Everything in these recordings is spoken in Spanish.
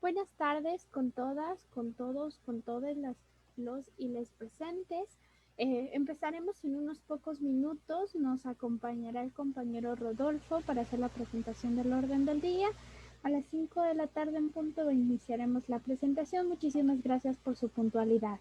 Buenas tardes con todas, con todos, con todas los y les presentes. Empezaremos en unos pocos minutos. Nos acompañará el compañero Rodolfo para hacer la presentación del orden del día. A las 5 de la tarde en punto iniciaremos la presentación. Muchísimas gracias por su puntualidad.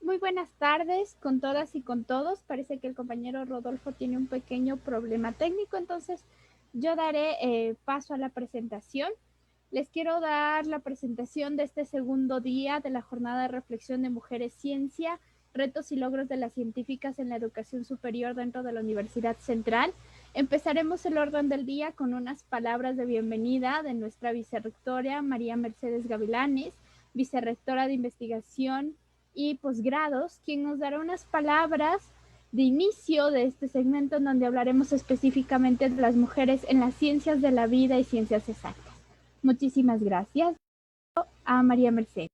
Muy buenas tardes con todas y con todos. Parece que el compañero Rodolfo tiene un pequeño problema técnico, entonces yo daré paso a la presentación. Les quiero dar la presentación de este segundo día de la jornada de reflexión de Mujeres Ciencia, retos y logros de las científicas en la educación superior dentro de la Universidad Central. Empezaremos el orden del día con unas palabras de bienvenida de nuestra vicerrectora María Mercedes Gavilanes, vicerrectora de investigación y posgrados, quien nos dará unas palabras de inicio de este segmento en donde hablaremos específicamente de las mujeres en las ciencias de la vida y ciencias exactas. Muchísimas gracias a María Mercedes.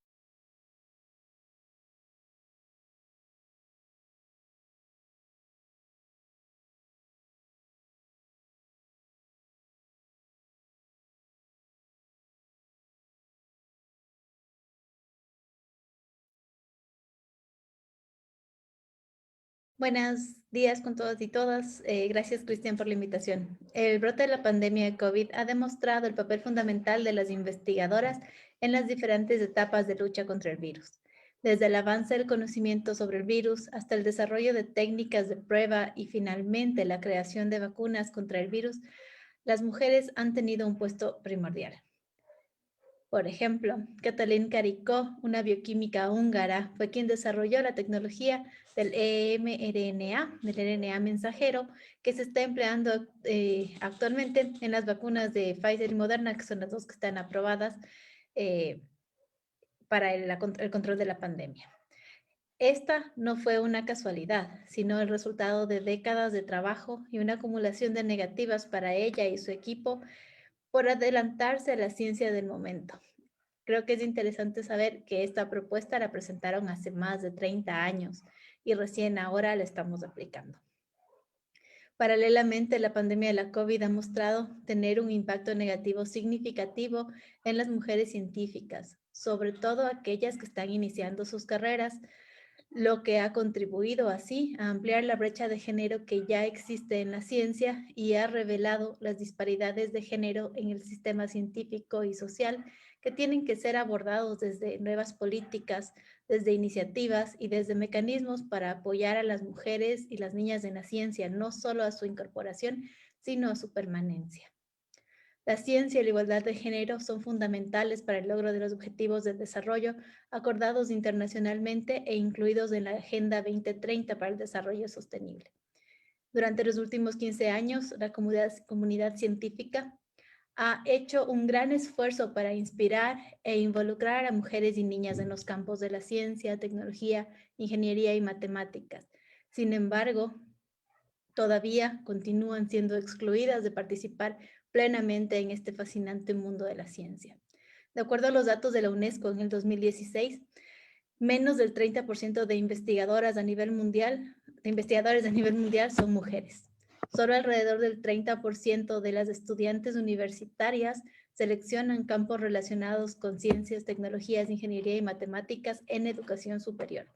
Buenos días con todos y todas. Gracias, Cristian, por la invitación. El brote de la pandemia de COVID ha demostrado el papel fundamental de las investigadoras en las diferentes etapas de lucha contra el virus, desde el avance del conocimiento sobre el virus hasta el desarrollo de técnicas de prueba y finalmente la creación de vacunas contra el virus. Las mujeres han tenido un puesto primordial. Por ejemplo, Katalin Karikó, una bioquímica húngara, fue quien desarrolló la tecnología del mRNA, del RNA mensajero, que se está empleando actualmente en las vacunas de Pfizer y Moderna, que son las dos que están aprobadas eh, para el control de la pandemia. Esta no fue una casualidad, sino el resultado de décadas de trabajo y una acumulación de negativas para ella y su equipo por adelantarse a la ciencia del momento. Creo que es interesante saber que esta propuesta la presentaron hace más de 30 años y recién ahora la estamos aplicando. Paralelamente, la pandemia de la COVID ha mostrado tener un impacto negativo significativo en las mujeres científicas, sobre todo aquellas que están iniciando sus carreras, lo que ha contribuido así a ampliar la brecha de género que ya existe en la ciencia y ha revelado las disparidades de género en el sistema científico y social que tienen que ser abordados desde nuevas políticas, desde iniciativas y desde mecanismos para apoyar a las mujeres y las niñas en la ciencia, no solo a su incorporación, sino a su permanencia. La ciencia y la igualdad de género son fundamentales para el logro de los objetivos de desarrollo acordados internacionalmente e incluidos en la Agenda 2030 para el Desarrollo Sostenible. Durante los últimos 15 años, la comunidad científica ha hecho un gran esfuerzo para inspirar e involucrar a mujeres y niñas en los campos de la ciencia, tecnología, ingeniería y matemáticas. Sin embargo, todavía continúan siendo excluidas de participar plenamente en este fascinante mundo de la ciencia. De acuerdo a los datos de la UNESCO en el 2016, menos del 30% de investigadoras a nivel mundial, de investigadores a nivel mundial son mujeres. Solo alrededor del 30% de las estudiantes universitarias seleccionan campos relacionados con ciencias, tecnologías, ingeniería y matemáticas en educación superior.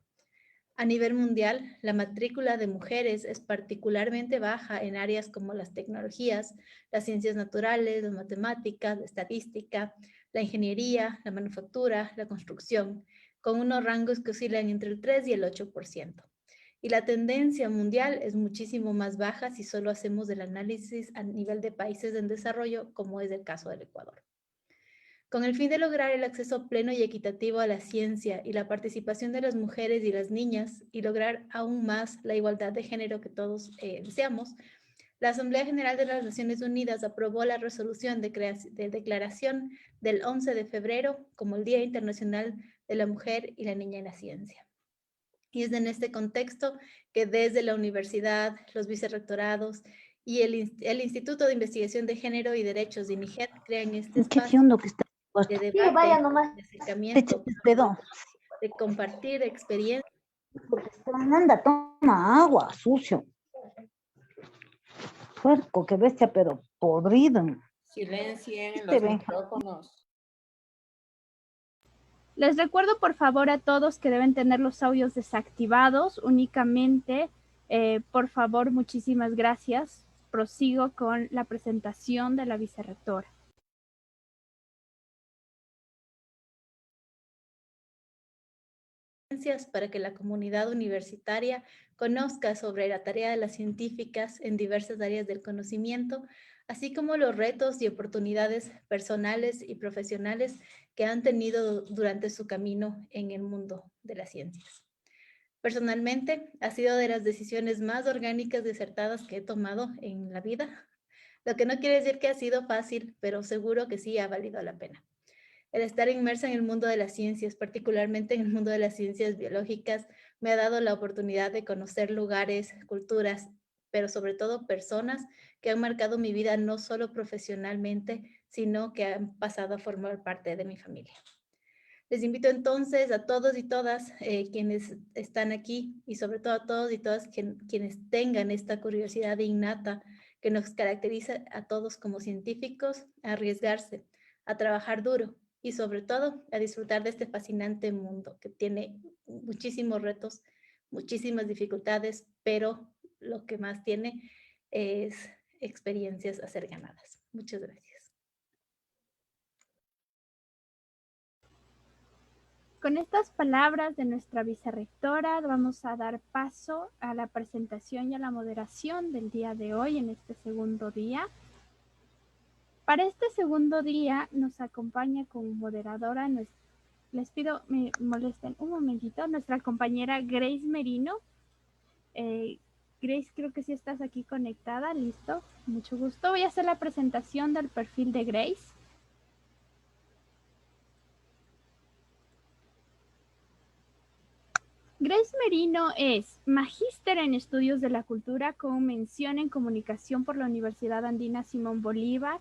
A nivel mundial, la matrícula de mujeres es particularmente baja en áreas como las tecnologías, las ciencias naturales, las matemáticas, la estadística, la ingeniería, la manufactura, la construcción, con unos rangos que oscilan entre el 3 y el 8%. Y la tendencia mundial es muchísimo más baja si solo hacemos el análisis a nivel de países en desarrollo, como es el caso del Ecuador. Con el fin de lograr el acceso pleno y equitativo a la ciencia y la participación de las mujeres y las niñas y lograr aún más la igualdad de género que todos deseamos, la Asamblea General de las Naciones Unidas aprobó la resolución de declaración del 11 de febrero como el Día Internacional de la Mujer y la Niña en la Ciencia. Y es en este contexto que desde la universidad, los vicerrectorados y el Instituto de Investigación de Género y Derechos de INIGET crean este espacio de debate, vaya nomás. de acercamiento, de compartir experiencias. Anda, toma agua, sucio. Puerco, qué bestia, pero podrido. Silencien los micrófonos. Les recuerdo por favor a todos que deben tener los audios desactivados únicamente. Por favor, muchísimas gracias. Prosigo con la presentación de la vicerrectora. Para que la comunidad universitaria conozca sobre la tarea de las científicas en diversas áreas del conocimiento, así como los retos y oportunidades personales y profesionales que han tenido durante su camino en el mundo de las ciencias. Personalmente, ha sido de las decisiones más orgánicas y acertadas que he tomado en la vida, lo que no quiere decir que ha sido fácil, pero seguro que sí ha valido la pena. El estar inmersa en el mundo de las ciencias, particularmente en el mundo de las ciencias biológicas, me ha dado la oportunidad de conocer lugares, culturas, pero sobre todo personas que han marcado mi vida no solo profesionalmente, sino que han pasado a formar parte de mi familia. Les invito entonces a todos y todas quienes están aquí y sobre todo a todos y todas quienes tengan esta curiosidad innata que nos caracteriza a todos como científicos, a arriesgarse, a trabajar duro y sobre todo a disfrutar de este fascinante mundo que tiene muchísimos retos, muchísimas dificultades, pero lo que más tiene es experiencias a ser ganadas. Muchas gracias. Con estas palabras de nuestra vicerrectora vamos a dar paso a la presentación y a la moderación del día de hoy en este segundo día. Para este segundo día nos acompaña como moderadora, les pido me molesten un momentito, nuestra compañera Grace Merino. Grace, creo que sí estás aquí conectada, listo, mucho gusto. Voy a hacer la presentación del perfil de Grace. Grace Merino es magíster en estudios de la cultura con mención en comunicación por la Universidad Andina Simón Bolívar.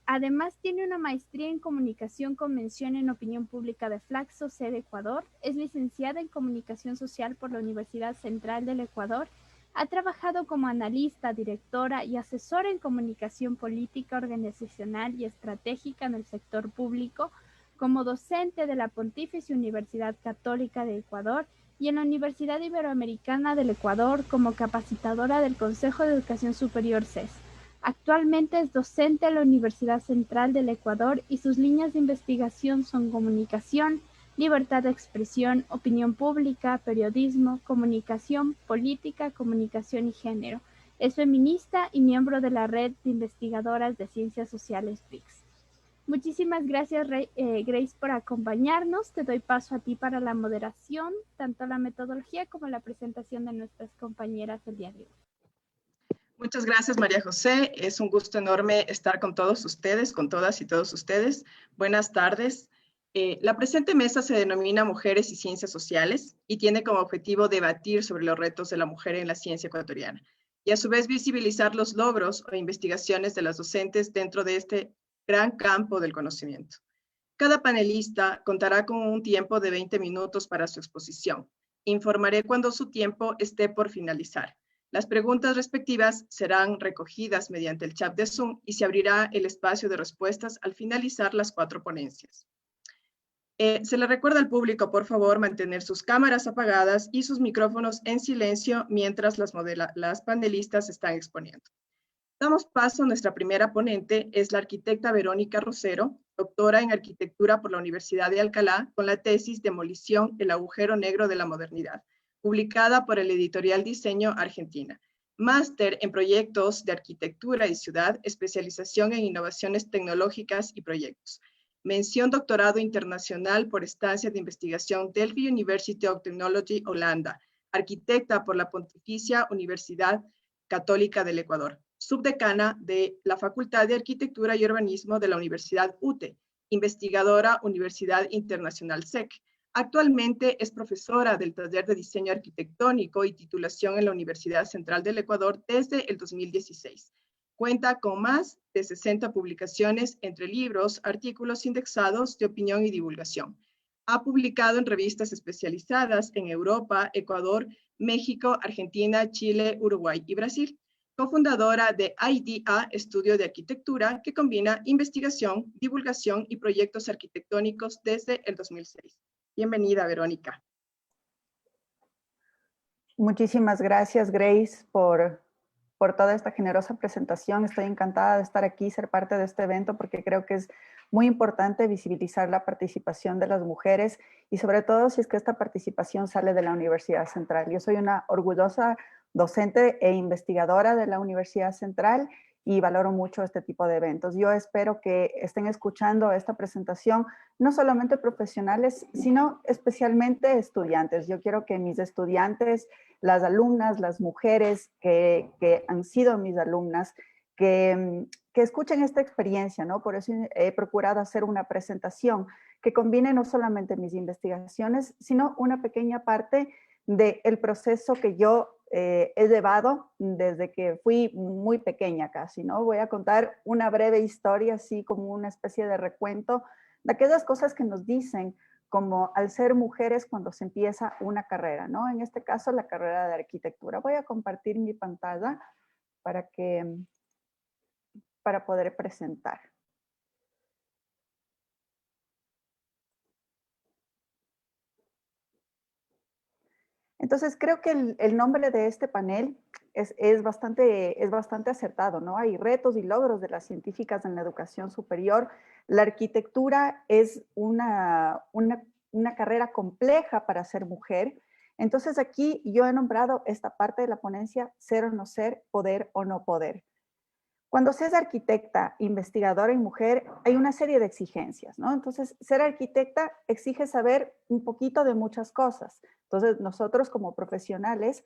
Además tiene una maestría en comunicación con mención en opinión pública de Flaxo, sede Ecuador. Es licenciada en comunicación social por la Universidad Central del Ecuador. Ha trabajado como analista, directora y asesora en comunicación política, organizacional y estratégica en el sector público, como docente de la Pontificia Universidad Católica de Ecuador y en la Universidad Iberoamericana del Ecuador como capacitadora del Consejo de Educación Superior CES. Actualmente es docente en la Universidad Central del Ecuador y sus líneas de investigación son comunicación, libertad de expresión, opinión pública, periodismo, comunicación, política, comunicación y género. Es feminista y miembro de la Red de Investigadoras de Ciencias Sociales BRICS. Muchísimas gracias, Grace, por acompañarnos. Te doy paso a ti para la moderación, tanto la metodología como la presentación de nuestras compañeras del día de hoy. Muchas gracias, María José. Es un gusto enorme estar con todos ustedes, con todas y todos ustedes. Buenas tardes. La presente mesa se denomina Mujeres y Ciencias Sociales y tiene como objetivo debatir sobre los retos de la mujer en la ciencia ecuatoriana y a su vez visibilizar los logros o investigaciones de las docentes dentro de este gran campo del conocimiento. Cada panelista contará con un tiempo de 20 minutos para su exposición. Informaré cuando su tiempo esté por finalizar. Las preguntas respectivas serán recogidas mediante el chat de Zoom y se abrirá el espacio de respuestas al finalizar las 4 ponencias. Se le recuerda al público, por favor, mantener sus cámaras apagadas y sus micrófonos en silencio mientras las panelistas están exponiendo. Damos paso a nuestra primera ponente, es la arquitecta Verónica Rosero, doctora en arquitectura por la Universidad de Alcalá, con la tesis Demolición, el agujero negro de la modernidad, publicada por el editorial Diseño Argentina. Máster en proyectos de arquitectura y ciudad, especialización en innovaciones tecnológicas y proyectos. Mención doctorado internacional por estancia de investigación Delft University of Technology, Holanda. Arquitecta por la Pontificia Universidad Católica del Ecuador. Subdecana de la Facultad de Arquitectura y Urbanismo de la Universidad UTE. Investigadora Universidad Internacional SEC. Actualmente es profesora del taller de diseño arquitectónico y titulación en la Universidad Central del Ecuador desde el 2016. Cuenta con más de 60 publicaciones entre libros, artículos indexados de opinión y divulgación. Ha publicado en revistas especializadas en Europa, Ecuador, México, Argentina, Chile, Uruguay y Brasil. Cofundadora de IDA, Estudio de Arquitectura, que combina investigación, divulgación y proyectos arquitectónicos desde el 2006. Bienvenida, Verónica. Muchísimas gracias, Grace, por toda esta generosa presentación. Estoy encantada de estar aquí, ser parte de este evento, porque creo que es muy importante visibilizar la participación de las mujeres y sobre todo si es que esta participación sale de la Universidad Central. Yo soy una orgullosa docente e investigadora de la Universidad Central y valoro mucho este tipo de eventos. Yo espero que estén escuchando esta presentación no solamente profesionales, sino especialmente estudiantes. Yo quiero que mis estudiantes, las alumnas, las mujeres que han sido mis alumnas, que escuchen esta experiencia, ¿no? Por eso he procurado hacer una presentación que combine no solamente mis investigaciones, sino una pequeña parte del proceso que yo he llevado desde que fui muy pequeña casi, ¿no? Voy a contar una breve historia, así como una especie de recuento de aquellas cosas que nos dicen como al ser mujeres cuando se empieza una carrera, ¿no? En este caso, la carrera de arquitectura. Voy a compartir mi pantalla para poder presentar. Entonces, creo que el nombre de este panel es bastante acertado, ¿no? Hay retos y logros de las científicas en la educación superior. La arquitectura es una carrera compleja para ser mujer. Entonces, aquí yo he nombrado esta parte de la ponencia, ser o no ser, poder o no poder. Cuando se es arquitecta, investigadora y mujer, hay una serie de exigencias, ¿no? Entonces, ser arquitecta exige saber un poquito de muchas cosas. Entonces, nosotros como profesionales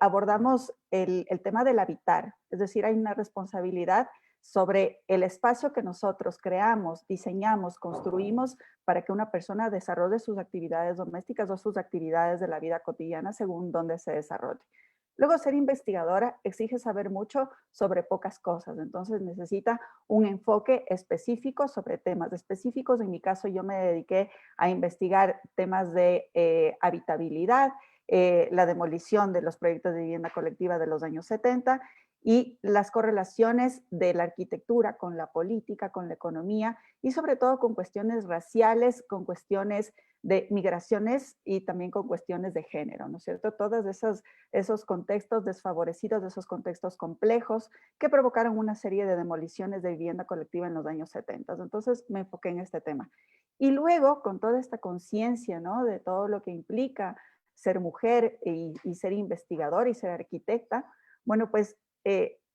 abordamos el tema del habitar, es decir, hay una responsabilidad sobre el espacio que nosotros creamos, diseñamos, construimos para que una persona desarrolle sus actividades domésticas o sus actividades de la vida cotidiana según donde se desarrolle. Luego, ser investigadora exige saber mucho sobre pocas cosas, entonces necesita un enfoque específico sobre temas específicos. En mi caso, yo me dediqué a investigar temas de habitabilidad, la demolición de los proyectos de vivienda colectiva de los años 70 y las correlaciones de la arquitectura con la política, con la economía y sobre todo con cuestiones raciales, con cuestiones de migraciones y también con cuestiones de género, ¿no es cierto? Todos esos contextos desfavorecidos, esos contextos complejos que provocaron una serie de demoliciones de vivienda colectiva en los años 70. Entonces me enfoqué en este tema. Y luego, con toda esta conciencia, ¿no? De todo lo que implica ser mujer y ser investigadora y ser arquitecta, bueno, pues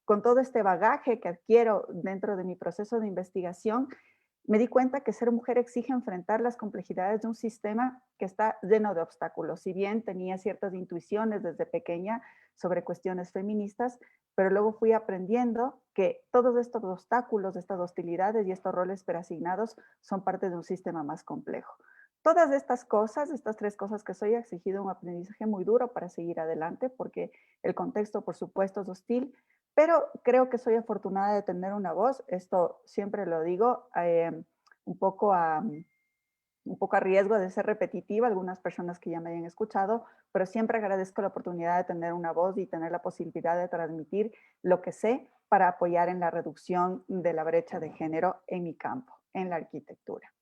con todo este bagaje que adquiero dentro de mi proceso de investigación, me di cuenta que ser mujer exige enfrentar las complejidades de un sistema que está lleno de obstáculos. Si bien tenía ciertas intuiciones desde pequeña sobre cuestiones feministas, pero luego fui aprendiendo que todos estos obstáculos, estas hostilidades y estos roles preasignados son parte de un sistema más complejo. Todas estas cosas, estas tres cosas que soy, ha exigido un aprendizaje muy duro para seguir adelante, porque el contexto, por supuesto, es hostil, pero creo que soy afortunada de tener una voz, esto siempre lo digo, un poco un poco a riesgo de ser repetitiva, algunas personas que ya me hayan escuchado, pero siempre agradezco la oportunidad de tener una voz y tener la posibilidad de transmitir lo que sé para apoyar en la reducción de la brecha de género en mi campo, en la arquitectura.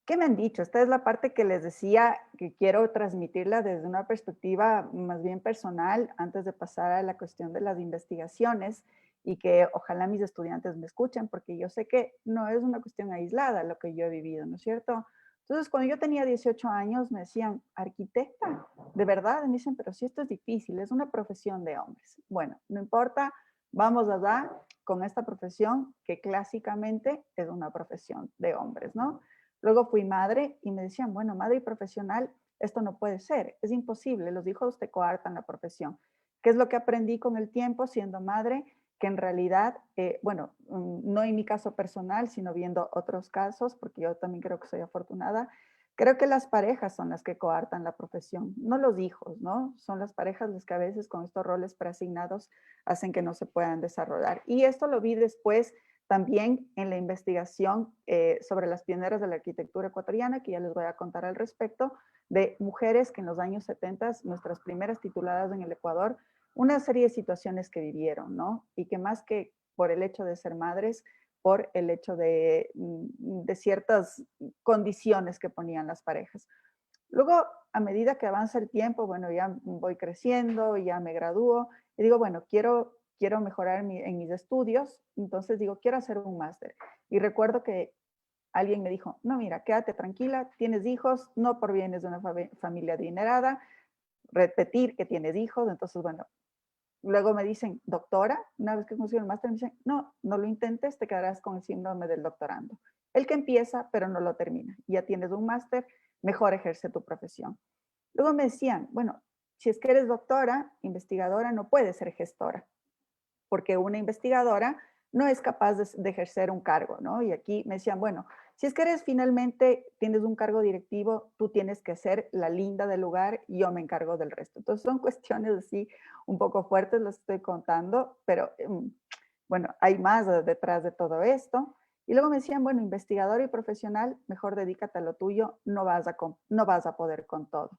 ¿Qué me han dicho? Esta es la parte que les decía que quiero transmitirla desde una perspectiva más bien personal antes de pasar a la cuestión de las investigaciones y que ojalá mis estudiantes me escuchen porque yo sé que no es una cuestión aislada lo que yo he vivido, ¿no es cierto? Entonces, cuando yo tenía 18 años me decían, arquitecta, de verdad, me dicen, pero si esto es difícil, es una profesión de hombres. Bueno, no importa, vamos a dar con esta profesión que clásicamente es una profesión de hombres, ¿no? Luego fui madre y me decían, bueno, madre y profesional, esto no puede ser, es imposible, los hijos te coartan la profesión. ¿Qué es lo que aprendí con el tiempo siendo madre? Que en realidad, bueno, no en mi caso personal, sino viendo otros casos, porque yo también creo que soy afortunada, creo que las parejas son las que coartan la profesión, no los hijos, ¿no? Son las parejas las que a veces con estos roles preasignados hacen que no se puedan desarrollar. Y esto lo vi después también en la investigación sobre las pioneras de la arquitectura ecuatoriana, que ya les voy a contar al respecto, de mujeres que en los años 70, nuestras primeras tituladas en el Ecuador, una serie de situaciones que vivieron, ¿no? Y que más que por el hecho de ser madres, por el hecho de ciertas condiciones que ponían las parejas. Luego, a medida que avanza el tiempo, bueno, ya voy creciendo, ya me gradúo, y digo, bueno, quiero mejorar en mis estudios, entonces digo, quiero hacer un máster. Y recuerdo que alguien me dijo, no, mira, quédate tranquila, tienes hijos, no provienes de una familia adinerada, repetir que tienes hijos, entonces, bueno, luego me dicen, doctora, una vez que consigo el máster, me dicen, no, no lo intentes, te quedarás con el síndrome del doctorando. El que empieza, pero no lo termina. Ya tienes un máster, mejor ejerce tu profesión. Luego me decían, bueno, si es que eres doctora, investigadora, no puedes ser gestora, porque una investigadora no es capaz de ejercer un cargo, ¿no? Y aquí me decían, bueno, si es que eres finalmente, tienes un cargo directivo, tú tienes que ser la linda del lugar y yo me encargo del resto. Entonces son cuestiones así un poco fuertes, las estoy contando, pero bueno, hay más detrás de todo esto. Y luego me decían, bueno, investigador y profesional, mejor dedícate a lo tuyo, no vas a poder con todo.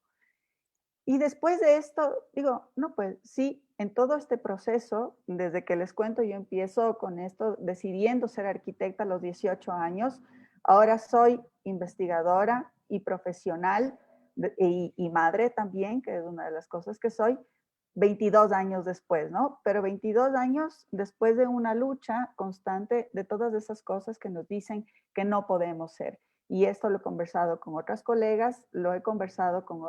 Y después de esto, digo, no, pues sí, en todo este proceso, desde que les cuento, yo empiezo con esto, decidiendo ser arquitecta a los 18 años, ahora soy investigadora y profesional y madre también, que es una de las cosas que soy, 22 años después, ¿no? Pero 22 años después de una lucha constante de todas esas cosas que nos dicen que no podemos ser. Y esto lo he conversado con otras colegas, lo he conversado con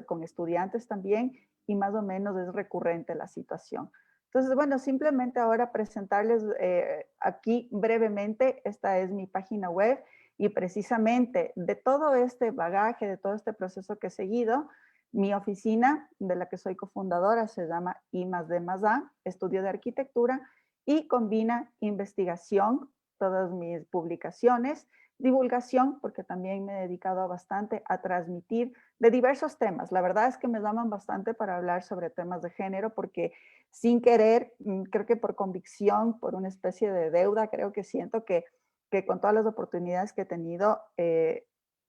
con estudiantes también, y más o menos es recurrente la situación. Entonces, bueno, simplemente ahora presentarles aquí brevemente, esta es mi página web, y precisamente de todo este bagaje, de todo este proceso que he seguido, mi oficina, de la que soy cofundadora, se llama I+D+A, Estudio de Arquitectura, y combina investigación, todas mis publicaciones, divulgación, porque también me he dedicado bastante a transmitir de diversos temas. La verdad es que me llaman bastante para hablar sobre temas de género, porque sin querer, creo que por convicción, por una especie de deuda, creo que siento que con todas las oportunidades que he tenido,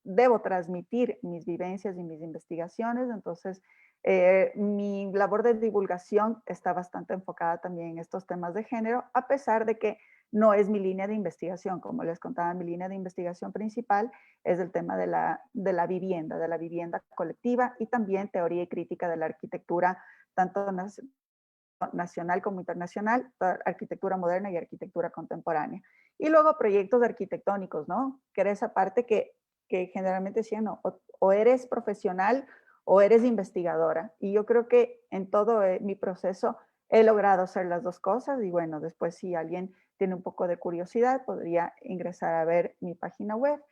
debo transmitir mis vivencias y mis investigaciones. Entonces, mi labor de divulgación está bastante enfocada también en estos temas de género, a pesar de que no es mi línea de investigación. Como les contaba, mi línea de investigación principal es el tema de la vivienda colectiva, y también teoría y crítica de la arquitectura, tanto nacional como internacional, arquitectura moderna y arquitectura contemporánea. Y luego proyectos arquitectónicos, ¿no? Que era esa parte que generalmente decían, no, o eres profesional o eres investigadora. Y yo creo que en todo mi proceso he logrado hacer las dos cosas. Y bueno, después si alguien tiene un poco de curiosidad, podría ingresar a ver mi página web.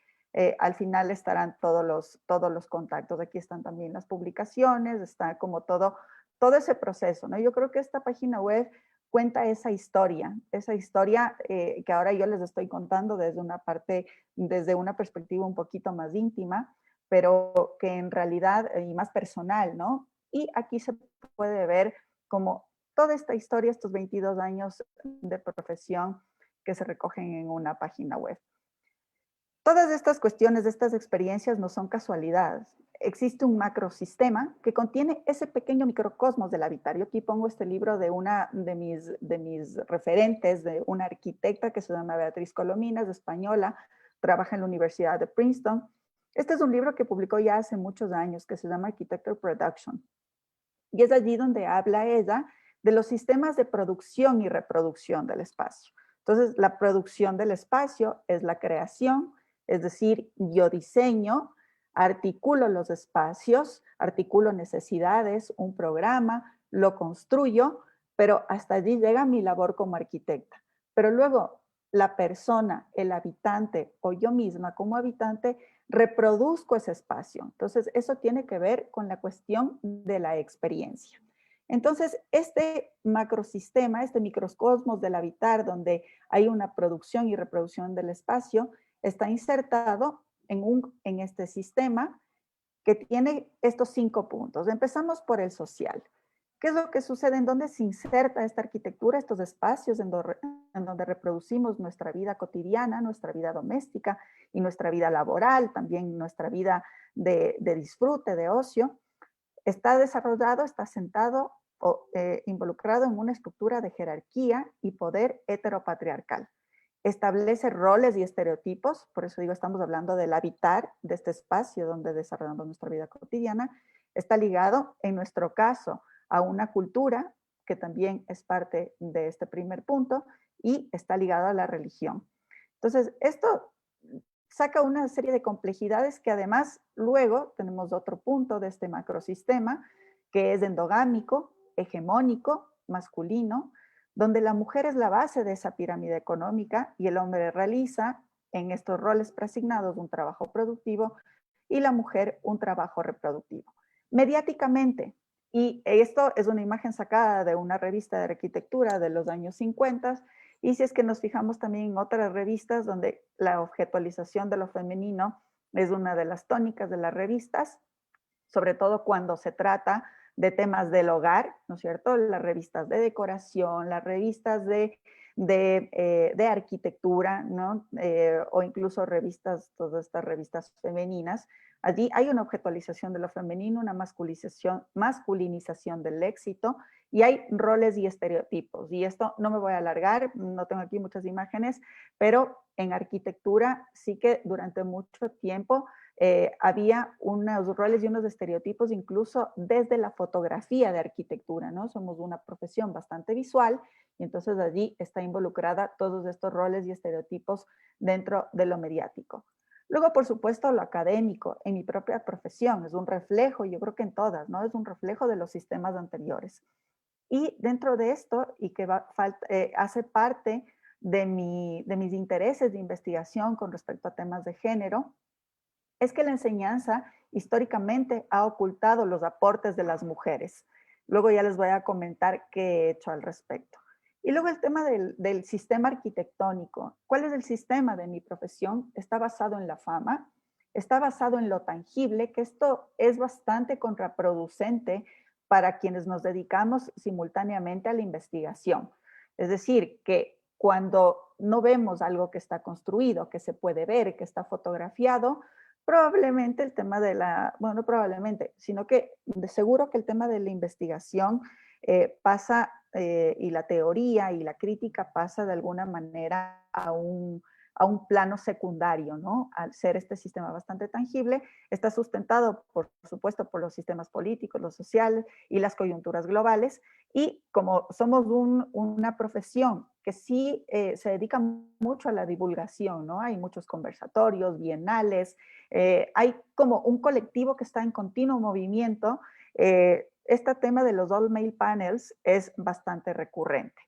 Al final estarán todos los contactos. Aquí están también las publicaciones, está como todo ese proceso, ¿no? Yo creo que esta página web cuenta esa historia que ahora yo les estoy contando desde una perspectiva un poquito más íntima, pero que en realidad, y más personal, ¿no? Y aquí se puede ver como toda esta historia, estos 22 años de profesión que se recogen en una página web. Todas estas cuestiones, estas experiencias no son casualidades. Existe un macrosistema que contiene ese pequeño microcosmos del habitar. Yo aquí pongo este libro de una de mis referentes, de una arquitecta que se llama Beatriz Colominas, española, trabaja en la Universidad de Princeton. Este es un libro que publicó ya hace muchos años, que se llama Architecture Production. Y es allí donde habla ella de los sistemas de producción y reproducción del espacio. Entonces, la producción del espacio es la creación, es decir, yo diseño, articulo los espacios, articulo necesidades, un programa, lo construyo, pero hasta allí llega mi labor como arquitecta. Pero luego la persona, el habitante o yo misma como habitante reproduzco ese espacio. Entonces, eso tiene que ver con la cuestión de la experiencia. Entonces, este macrosistema, este microcosmos del habitar, donde hay una producción y reproducción del espacio, está insertado en este sistema que tiene estos 5 puntos. Empezamos por el social. ¿Qué es lo que sucede? ¿En dónde se inserta esta arquitectura, estos espacios en donde reproducimos nuestra vida cotidiana, nuestra vida doméstica y nuestra vida laboral, también nuestra vida de disfrute, de ocio? Está desarrollado, está sentado o involucrado en una estructura de jerarquía y poder heteropatriarcal. Establece roles y estereotipos, por eso digo, estamos hablando del habitar, de este espacio donde desarrollamos nuestra vida cotidiana. Está ligado, en nuestro caso, a una cultura, que también es parte de este primer punto, y está ligado a la religión. Entonces, esto saca una serie de complejidades que además luego tenemos otro punto de este macrosistema, que es endogámico, hegemónico, masculino, donde la mujer es la base de esa pirámide económica y el hombre realiza en estos roles preasignados un trabajo productivo y la mujer un trabajo reproductivo. Mediáticamente, y esto es una imagen sacada de una revista de arquitectura de los años 50, y si es que nos fijamos también en otras revistas donde la objetualización de lo femenino es una de las tónicas de las revistas, sobre todo cuando se trata de temas del hogar, ¿no es cierto? Las revistas de decoración, las revistas de arquitectura, ¿no? O incluso revistas, todas estas revistas femeninas. Allí hay una objetualización de lo femenino, una masculinización del éxito, y hay roles y estereotipos. Y esto no me voy a alargar, no tengo aquí muchas imágenes, pero en arquitectura sí que durante mucho tiempo había unos roles y unos estereotipos incluso desde la fotografía de arquitectura, ¿no? Somos una profesión bastante visual y entonces allí está involucrada todos estos roles y estereotipos dentro de lo mediático. Luego, por supuesto, lo académico, en mi propia profesión, es un reflejo, yo creo que en todas, ¿no? Es un reflejo de los sistemas anteriores. Y dentro de esto, y que hace parte de mis intereses de investigación con respecto a temas de género, es que la enseñanza históricamente ha ocultado los aportes de las mujeres. Luego ya les voy a comentar qué he hecho al respecto. Y luego el tema del sistema arquitectónico. ¿Cuál es el sistema de mi profesión? Está basado en la fama, está basado en lo tangible, que esto es bastante contraproducente para quienes nos dedicamos simultáneamente a la investigación. Es decir, que cuando no vemos algo que está construido, que se puede ver, que está fotografiado, probablemente el tema de bueno, no probablemente, sino que de seguro que el tema de la investigación pasa, y la teoría y la crítica pasa de alguna manera a un plano secundario, ¿no? Al ser este sistema bastante tangible, está sustentado, por supuesto, por los sistemas políticos, los sociales y las coyunturas globales. Y como somos una profesión que sí se dedica mucho a la divulgación, ¿no? Hay muchos conversatorios, bienales, hay como un colectivo que está en continuo movimiento. Este tema de los all-male panels es bastante recurrente.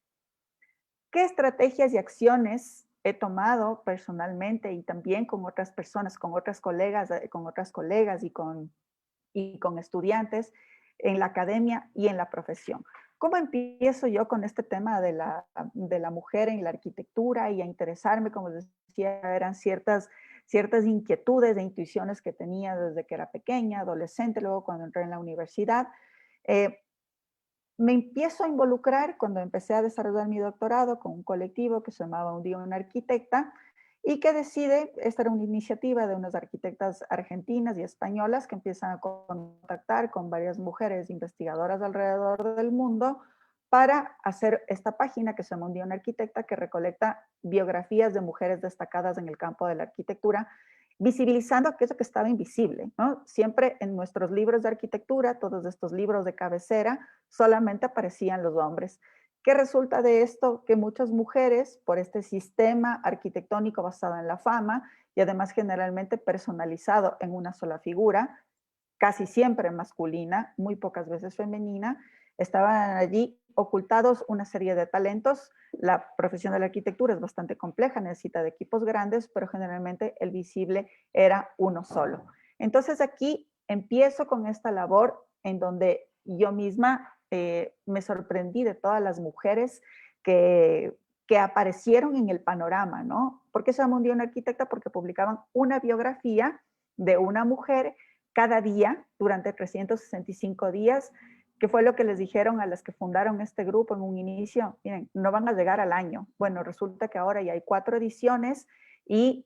¿Qué estrategias y acciones he tomado personalmente y también con otras personas, con otras colegas y con estudiantes en la academia y en la profesión? ¿Cómo empiezo yo con este tema de la mujer en la arquitectura y a interesarme? Como les decía, eran ciertas inquietudes e intuiciones que tenía desde que era pequeña, adolescente, luego cuando entré en la universidad. Me empiezo a involucrar cuando empecé a desarrollar mi doctorado con un colectivo que se llamaba Un Día Una Arquitecta, y que decide, esta era una iniciativa de unas arquitectas argentinas y españolas que empiezan a contactar con varias mujeres investigadoras alrededor del mundo para hacer esta página que se llama Un día una arquitecta, que recolecta biografías de mujeres destacadas en el campo de la arquitectura, visibilizando aquello que estaba invisible, ¿no? Siempre en nuestros libros de arquitectura, todos estos libros de cabecera, solamente aparecían los hombres. ¿Qué resulta de esto? Que muchas mujeres, por este sistema arquitectónico basado en la fama y además generalmente personalizado en una sola figura, casi siempre masculina, muy pocas veces femenina, estaban allí ocultados una serie de talentos. La profesión de la arquitectura es bastante compleja, necesita de equipos grandes, pero generalmente el visible era uno solo. Entonces aquí empiezo con esta labor en donde yo misma me sorprendí de todas las mujeres que aparecieron en el panorama, ¿no? ¿Por qué se llama Un día una arquitecta? Porque publicaban una biografía de una mujer cada día durante 365 días, que fue lo que les dijeron a las que fundaron este grupo en un inicio. Miren, no van a llegar al año. Bueno, resulta que ahora ya hay 4 ediciones y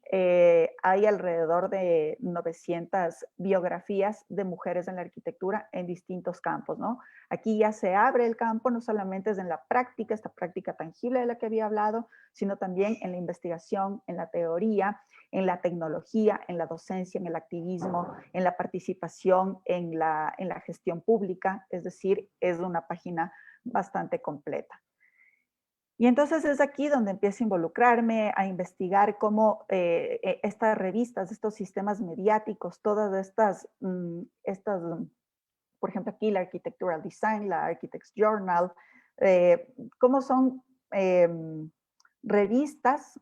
hay alrededor de 900 biografías de mujeres en la arquitectura en distintos campos, ¿no? Aquí ya se abre el campo, no solamente es en la práctica, esta práctica tangible de la que había hablado, sino también en la investigación, en la teoría, en la tecnología, en la docencia, en el activismo, en la participación, en la gestión pública, es decir, es una página bastante completa. Y entonces es aquí donde empiezo a involucrarme, a investigar cómo estas revistas, estos sistemas mediáticos, todas estas, por ejemplo aquí la Architectural Design, la Architects Journal, cómo son revistas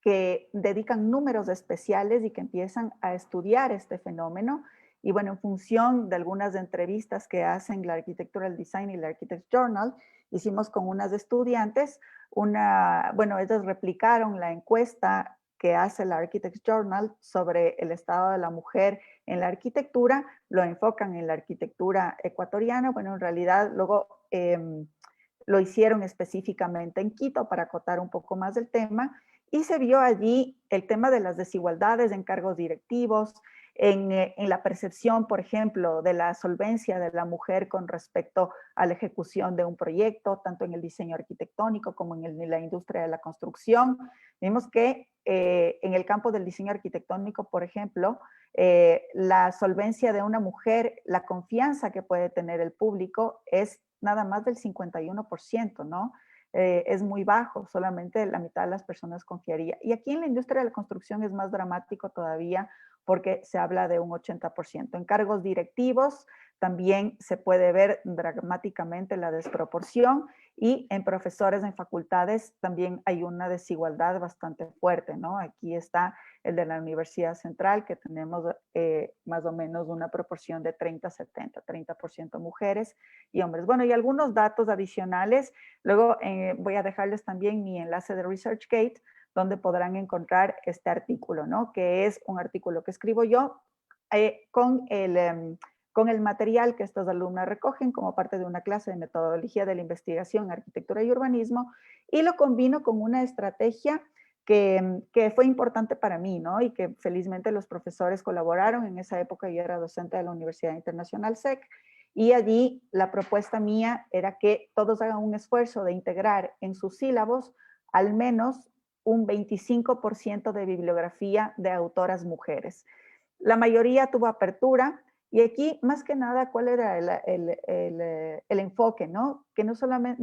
que dedican números especiales y que empiezan a estudiar este fenómeno. Y bueno, en función de algunas entrevistas que hacen la Architectural Design y la Architects Journal, hicimos con unas estudiantes bueno, ellas replicaron la encuesta que hace la Architects Journal sobre el estado de la mujer en la arquitectura, lo enfocan en la arquitectura ecuatoriana. Bueno, en realidad luego lo hicieron específicamente en Quito para acotar un poco más del tema, y se vio allí el tema de las desigualdades en cargos directivos, en la percepción, por ejemplo, de la solvencia de la mujer con respecto a la ejecución de un proyecto, tanto en el diseño arquitectónico como en la industria de la construcción. Vimos que en el campo del diseño arquitectónico, por ejemplo, la solvencia de una mujer, la confianza que puede tener el público es nada más del 51%, ¿no? Es muy bajo, solamente la mitad de las personas confiaría. Y aquí en la industria de la construcción es más dramático todavía, porque se habla de un 80%. En cargos directivos también se puede ver dramáticamente la desproporción, y en profesores en facultades también hay una desigualdad bastante fuerte, ¿no? Aquí está el de la Universidad Central, que tenemos más o menos una proporción de 30-70, 30% mujeres y hombres. Bueno, y algunos datos adicionales. Luego voy a dejarles también mi enlace de ResearchGate, donde podrán encontrar este artículo, ¿no? Que es un artículo que escribo yo con el material que estas alumnas recogen como parte de una clase de metodología de la investigación, arquitectura y urbanismo, y lo combino con una estrategia que fue importante para mí, ¿no? Y que felizmente los profesores colaboraron. En esa época yo era docente de la Universidad Internacional SEC, y allí la propuesta mía era que todos hagan un esfuerzo de integrar en sus sílabos al menos un 25% de bibliografía de autoras mujeres. La mayoría tuvo apertura, y aquí más que nada, ¿cuál era el enfoque? ¿No? Que no solamente,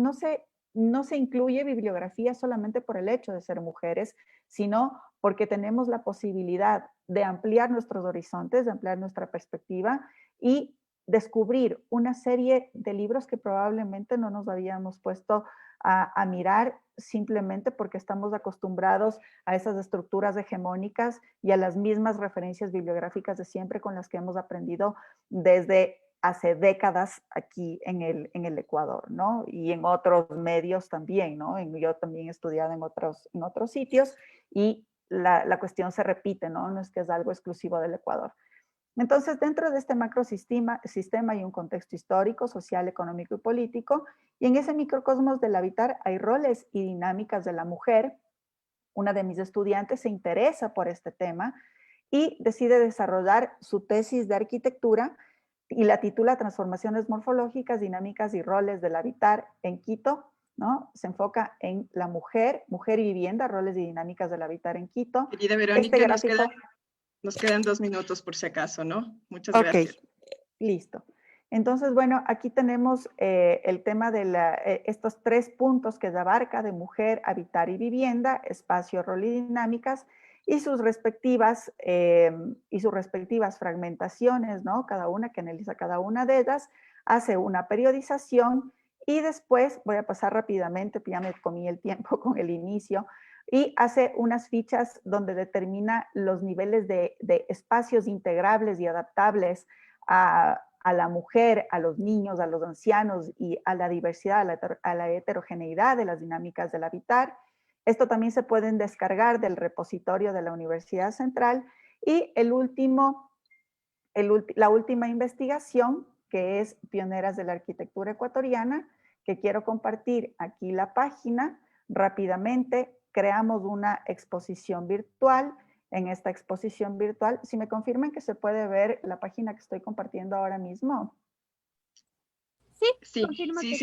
no se incluye bibliografía solamente por el hecho de ser mujeres, sino porque tenemos la posibilidad de ampliar nuestros horizontes, de ampliar nuestra perspectiva y descubrir una serie de libros que probablemente no nos habíamos puesto a mirar, simplemente porque estamos acostumbrados a esas estructuras hegemónicas y a las mismas referencias bibliográficas de siempre con las que hemos aprendido desde hace décadas aquí en el Ecuador, ¿no? Y en otros medios también, ¿no? Yo también he estudiado en otros sitios, y la cuestión se repite, ¿no? No es que es algo exclusivo del Ecuador. Entonces, dentro de este macrosistema hay un contexto histórico, social, económico y político, y en ese microcosmos del habitar hay roles y dinámicas de la mujer, una de mis estudiantes se interesa por este tema y decide desarrollar su tesis de arquitectura y la titula Transformaciones morfológicas, dinámicas y roles del habitar en Quito, ¿no? Se enfoca en la mujer, mujer y vivienda, roles y dinámicas del habitar en Quito. Querida Verónica, Este gráfico... nos quedan 2 minutos por si acaso, ¿no? Muchas Ok, gracias. listo. Entonces, bueno, aquí tenemos el tema de estos 3 puntos que se abarca de mujer, habitar y vivienda, espacio, rol y dinámicas, y sus respectivas fragmentaciones, ¿no? Cada una que analiza cada una de ellas, hace una periodización y después, voy a pasar rápidamente, ya me comí el tiempo con el inicio, y hace unas fichas donde determina los niveles de espacios integrables y adaptables a la mujer, a los niños, a los ancianos y a la diversidad, a la heterogeneidad de las dinámicas del habitar. Esto también se pueden descargar del repositorio de la Universidad Central. Y la última investigación, que es Pioneras de la Arquitectura Ecuatoriana, que quiero compartir aquí la página rápidamente. Creamos una exposición virtual. En esta exposición virtual, si me confirman que se puede ver la página que estoy compartiendo ahora mismo. Sí, sí,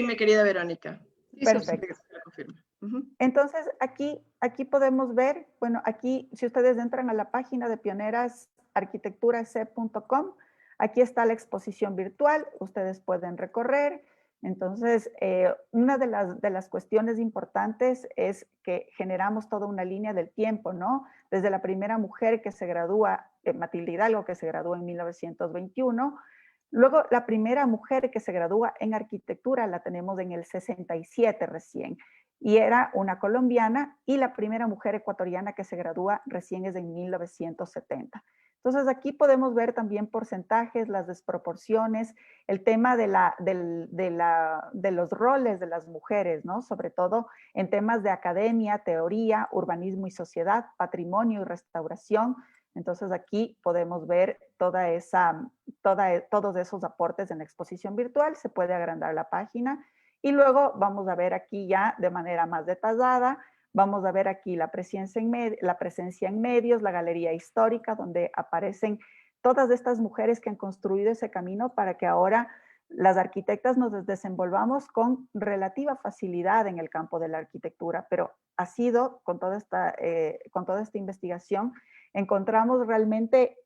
mi querida Verónica. Perfecto. Entonces, aquí podemos ver, bueno, aquí si ustedes entran a la página de pionerasarquitecturac.com, aquí está la exposición virtual, ustedes pueden recorrer. Entonces, una de las cuestiones importantes es que generamos toda una línea del tiempo, ¿no? Desde la primera mujer que se gradúa, Matilde Hidalgo, que se graduó en 1921, luego la primera mujer que se gradúa en arquitectura la tenemos en el 67 recién, y era una colombiana, y la primera mujer ecuatoriana que se gradúa recién es en 1970. Entonces aquí podemos ver también porcentajes, las desproporciones, el tema de los roles de las mujeres, ¿no? Sobre todo en temas de academia, teoría, urbanismo y sociedad, patrimonio y restauración. Entonces aquí podemos ver todos esos aportes en la exposición virtual. Se puede agrandar la página y luego vamos a ver aquí ya de manera más detallada. Vamos a ver aquí la presencia en medios, la galería histórica, donde aparecen todas estas mujeres que han construido ese camino para que ahora las arquitectas nos desenvolvamos con relativa facilidad en el campo de la arquitectura, pero ha sido, con toda esta investigación, encontramos realmente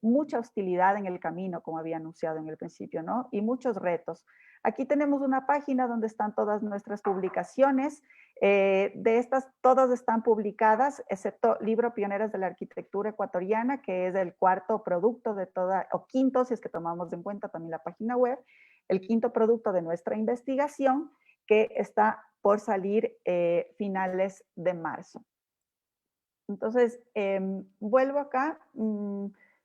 mucha hostilidad en el camino, como había anunciado en el principio, ¿no? Y muchos retos. Aquí tenemos una página donde están todas nuestras publicaciones. De estas, todas están publicadas, excepto Libro Pioneras de la Arquitectura Ecuatoriana, que es el cuarto producto de toda, o quinto, si es que tomamos en cuenta también la página web, el quinto producto de nuestra investigación, que está por salir finales de marzo. Entonces, vuelvo acá.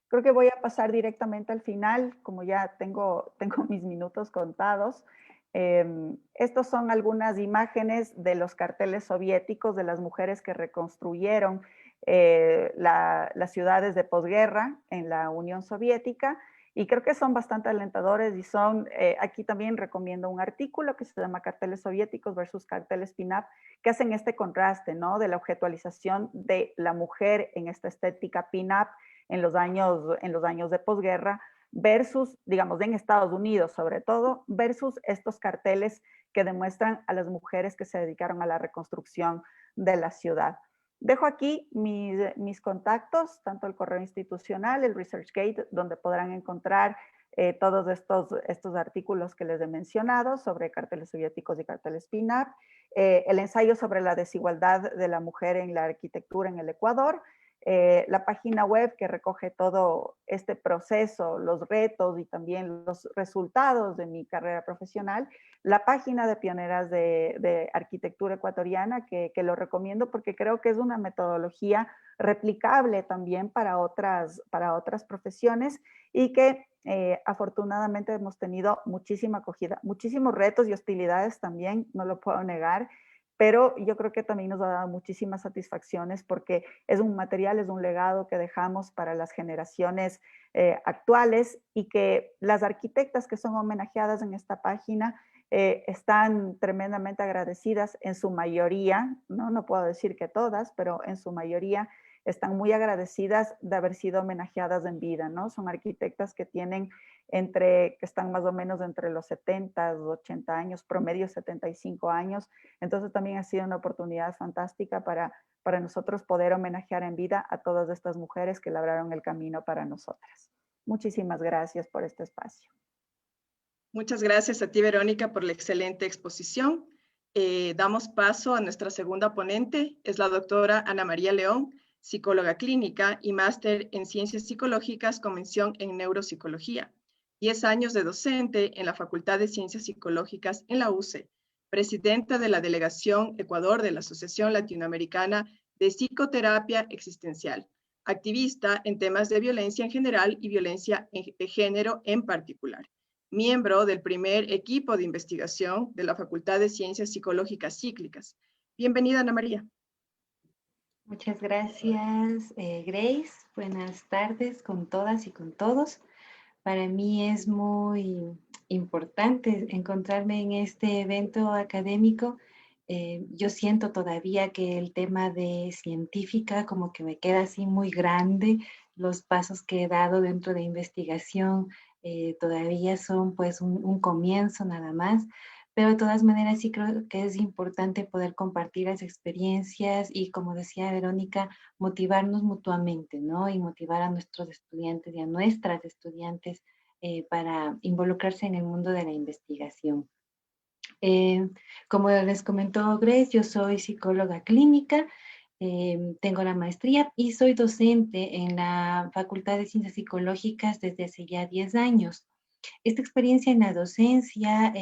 Creo que voy a pasar directamente al final, como ya tengo mis minutos contados. Estos son algunas imágenes de los carteles soviéticos de las mujeres que reconstruyeron las ciudades de posguerra en la Unión Soviética, y creo que son bastante alentadores y son, aquí también recomiendo un artículo que se llama Carteles soviéticos versus carteles pin-up, que hacen este contraste, ¿no? De la objetualización de la mujer en esta estética pin-up en los años de posguerra versus, digamos, en Estados Unidos sobre todo, versus estos carteles que demuestran a las mujeres que se dedicaron a la reconstrucción de la ciudad. Dejo aquí mis contactos, tanto el correo institucional, el ResearchGate, donde podrán encontrar todos estos artículos que les he mencionado sobre carteles soviéticos y carteles pin-up, el ensayo sobre la desigualdad de la mujer en la arquitectura en el Ecuador, la página web que recoge todo este proceso, los retos y también los resultados de mi carrera profesional, la página de Pioneras de Arquitectura Ecuatoriana, que lo recomiendo porque creo que es una metodología replicable también para otras profesiones, y que afortunadamente hemos tenido muchísima acogida, muchísimos retos y hostilidades también, no lo puedo negar, pero yo creo que también nos ha dado muchísimas satisfacciones porque es un material, es un legado que dejamos para las generaciones actuales y que las arquitectas que son homenajeadas en esta página están tremendamente agradecidas en su mayoría, no puedo decir que todas, pero en su mayoría están muy agradecidas de haber sido homenajeadas en vida, ¿no? Son arquitectas que que están más o menos entre los 70, 80 años, promedio 75 años. Entonces también ha sido una oportunidad fantástica para nosotros poder homenajear en vida a todas estas mujeres que labraron el camino para nosotras. Muchísimas gracias por este espacio. Muchas gracias a ti, Verónica, por la excelente exposición. Damos paso a nuestra segunda ponente, es la doctora Ana María León, psicóloga clínica y máster en Ciencias Psicológicas con mención en Neuropsicología. 10 años de docente en la Facultad de Ciencias Psicológicas en la UCE, presidenta de la Delegación Ecuador de la Asociación Latinoamericana de Psicoterapia Existencial, activista en temas de violencia en general y violencia de género en particular, miembro del primer equipo de investigación de la Facultad de Ciencias Psicológicas Cíclicas. Bienvenida, Ana María. Muchas gracias, Grace. Buenas tardes con todas y con todos. Para mí es muy importante encontrarme en este evento académico. Yo siento todavía que el tema de científica como que me queda así muy grande. Los pasos que he dado dentro de investigación todavía son pues un comienzo nada más. Pero de todas maneras sí creo que es importante poder compartir las experiencias y, como decía Verónica, motivarnos mutuamente, ¿no? Y motivar a nuestros estudiantes y a nuestras estudiantes para involucrarse en el mundo de la investigación. Como les comentó Grace, yo soy psicóloga clínica, tengo la maestría y soy docente en la Facultad de Ciencias Psicológicas desde hace ya 10 años. Esta experiencia en la docencia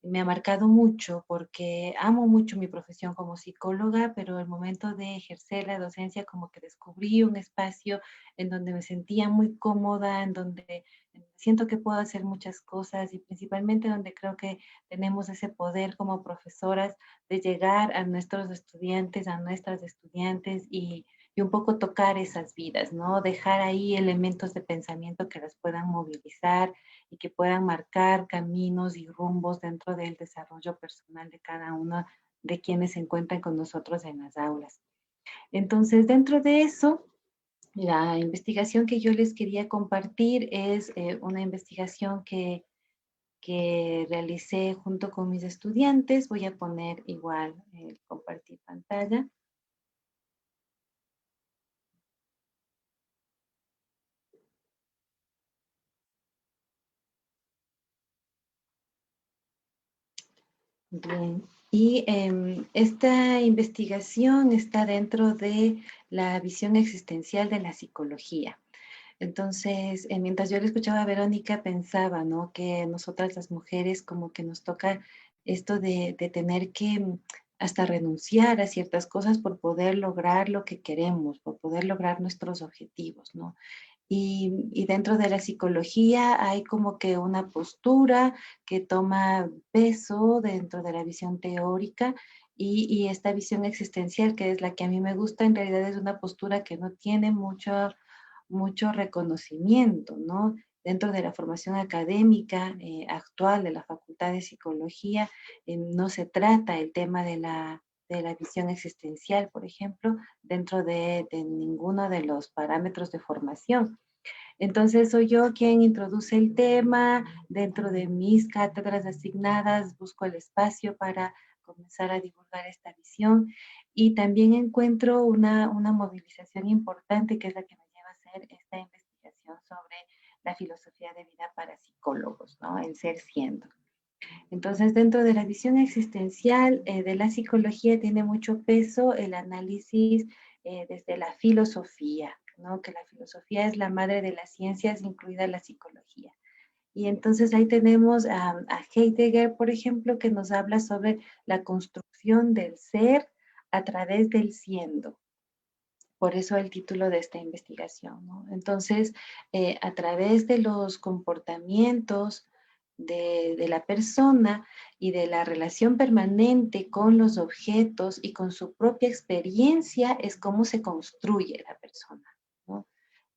me ha marcado mucho porque amo mucho mi profesión como psicóloga, pero al momento de ejercer la docencia como que descubrí un espacio en donde me sentía muy cómoda, en donde siento que puedo hacer muchas cosas y principalmente donde creo que tenemos ese poder como profesoras de llegar a nuestros estudiantes, a nuestras estudiantes y un poco tocar esas vidas, ¿no? Dejar ahí elementos de pensamiento que las puedan movilizar y que puedan marcar caminos y rumbos dentro del desarrollo personal de cada uno de quienes se encuentran con nosotros en las aulas. Entonces, dentro de eso, la investigación que yo les quería compartir es una investigación que realicé junto con mis estudiantes. Voy a poner igual compartir pantalla. Bien, y esta investigación está dentro de la visión existencial de la psicología. Entonces, mientras yo le escuchaba a Verónica, pensaba, ¿no? Que nosotras las mujeres como que nos toca esto de tener que hasta renunciar a ciertas cosas por poder lograr lo que queremos, por poder lograr nuestros objetivos, ¿no? Y dentro de la psicología hay como que una postura que toma peso dentro de la visión teórica y esta visión existencial, que es la que a mí me gusta, en realidad es una postura que no tiene mucho reconocimiento, ¿no? Dentro de la formación académica actual de la Facultad de Psicología, no se trata el tema de la visión existencial, por ejemplo, dentro de ninguno de los parámetros de formación. Entonces soy yo quien introduce el tema, dentro de mis cátedras asignadas busco el espacio para comenzar a divulgar esta visión y también encuentro una movilización importante que es la que me lleva a hacer esta investigación sobre la filosofía de vida para psicólogos, ¿no? El ser siendo. Entonces, dentro de la visión existencial de la psicología tiene mucho peso el análisis desde la filosofía, ¿no? Que la filosofía es la madre de las ciencias, incluida la psicología. Y entonces ahí tenemos a Heidegger, por ejemplo, que nos habla sobre la construcción del ser a través del siendo. Por eso el título de esta investigación, ¿no? Entonces, a través de los comportamientos de la persona y de la relación permanente con los objetos y con su propia experiencia es cómo se construye la persona, ¿no?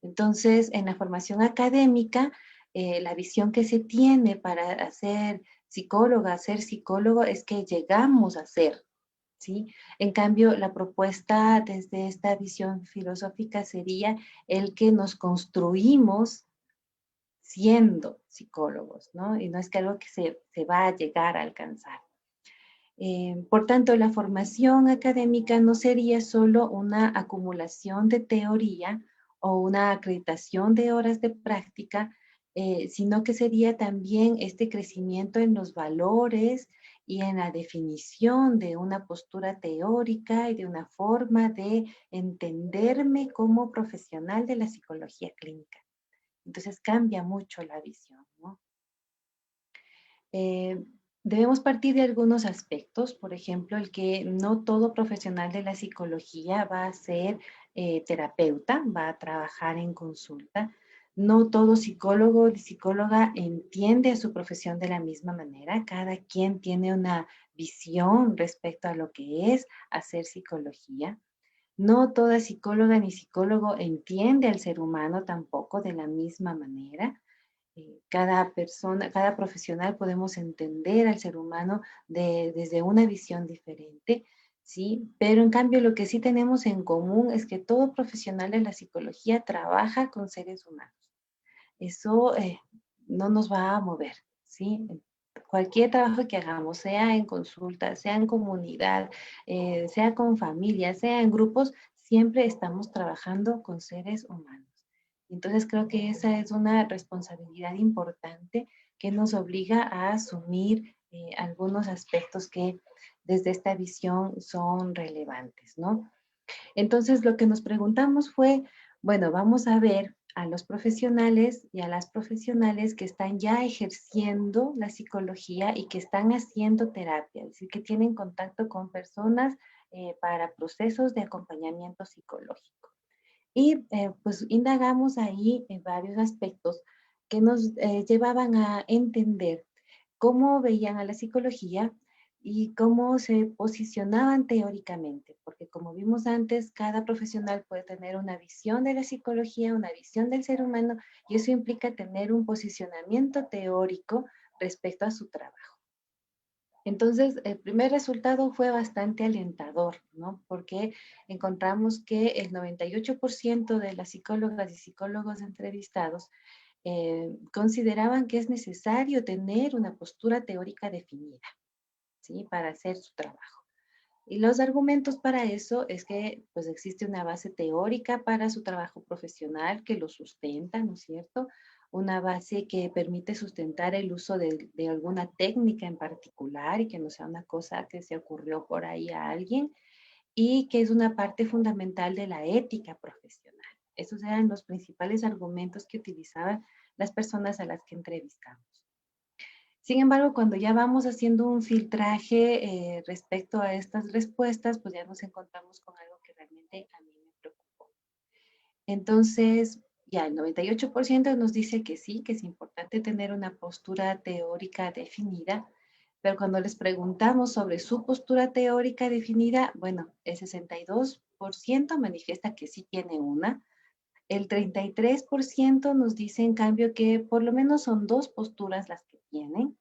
Entonces, en la formación académica, la visión que se tiene para hacer psicóloga, ser psicólogo, es que llegamos a ser, ¿sí? En cambio, la propuesta desde esta visión filosófica sería el que nos construimos siendo psicólogos, ¿no? Y no es que algo que se va a llegar a alcanzar. Por tanto, la formación académica no sería solo una acumulación de teoría o una acreditación de horas de práctica, sino que sería también este crecimiento en los valores y en la definición de una postura teórica y de una forma de entenderme como profesional de la psicología clínica. Entonces cambia mucho la visión, ¿no? Debemos partir de algunos aspectos, por ejemplo, el que no todo profesional de la psicología va a ser terapeuta, va a trabajar en consulta. No todo psicólogo o psicóloga entiende a su profesión de la misma manera. Cada quien tiene una visión respecto a lo que es hacer psicología. No toda psicóloga ni psicólogo entiende al ser humano tampoco de la misma manera. Cada persona, cada profesional podemos entender al ser humano desde una visión diferente, ¿sí? Pero en cambio lo que sí tenemos en común es que todo profesional de la psicología trabaja con seres humanos. Eso no nos va a mover, ¿sí? Cualquier trabajo que hagamos, sea en consulta, sea en comunidad, sea con familia, sea en grupos, siempre estamos trabajando con seres humanos. Entonces creo que esa es una responsabilidad importante que nos obliga a asumir algunos aspectos que desde esta visión son relevantes, ¿no? Entonces lo que nos preguntamos fue, bueno, vamos a ver a los profesionales y a las profesionales que están ya ejerciendo la psicología y que están haciendo terapia, es decir, que tienen contacto con personas para procesos de acompañamiento psicológico. Y pues indagamos ahí en varios aspectos que nos llevaban a entender cómo veían a la psicología y cómo se posicionaban teóricamente, porque como vimos antes, cada profesional puede tener una visión de la psicología, una visión del ser humano, y eso implica tener un posicionamiento teórico respecto a su trabajo. Entonces, el primer resultado fue bastante alentador, ¿no? Porque encontramos que el 98% de las psicólogas y psicólogos entrevistados consideraban que es necesario tener una postura teórica definida, ¿sí? Para hacer su trabajo. Y los argumentos para eso es que pues existe una base teórica para su trabajo profesional que lo sustenta, ¿no es cierto? Una base que permite sustentar el uso de alguna técnica en particular y que no sea una cosa que se ocurrió por ahí a alguien y que es una parte fundamental de la ética profesional. Esos eran los principales argumentos que utilizaban las personas a las que entrevistamos. Sin embargo, cuando ya vamos haciendo un filtraje respecto a estas respuestas, pues ya nos encontramos con algo que realmente a mí me preocupó. Entonces, ya el 98% nos dice que sí, que es importante tener una postura teórica definida, pero cuando les preguntamos sobre su postura teórica definida, bueno, el 62% manifiesta que sí tiene una, el 33% nos dice en cambio que por lo menos son dos posturas las que tienen,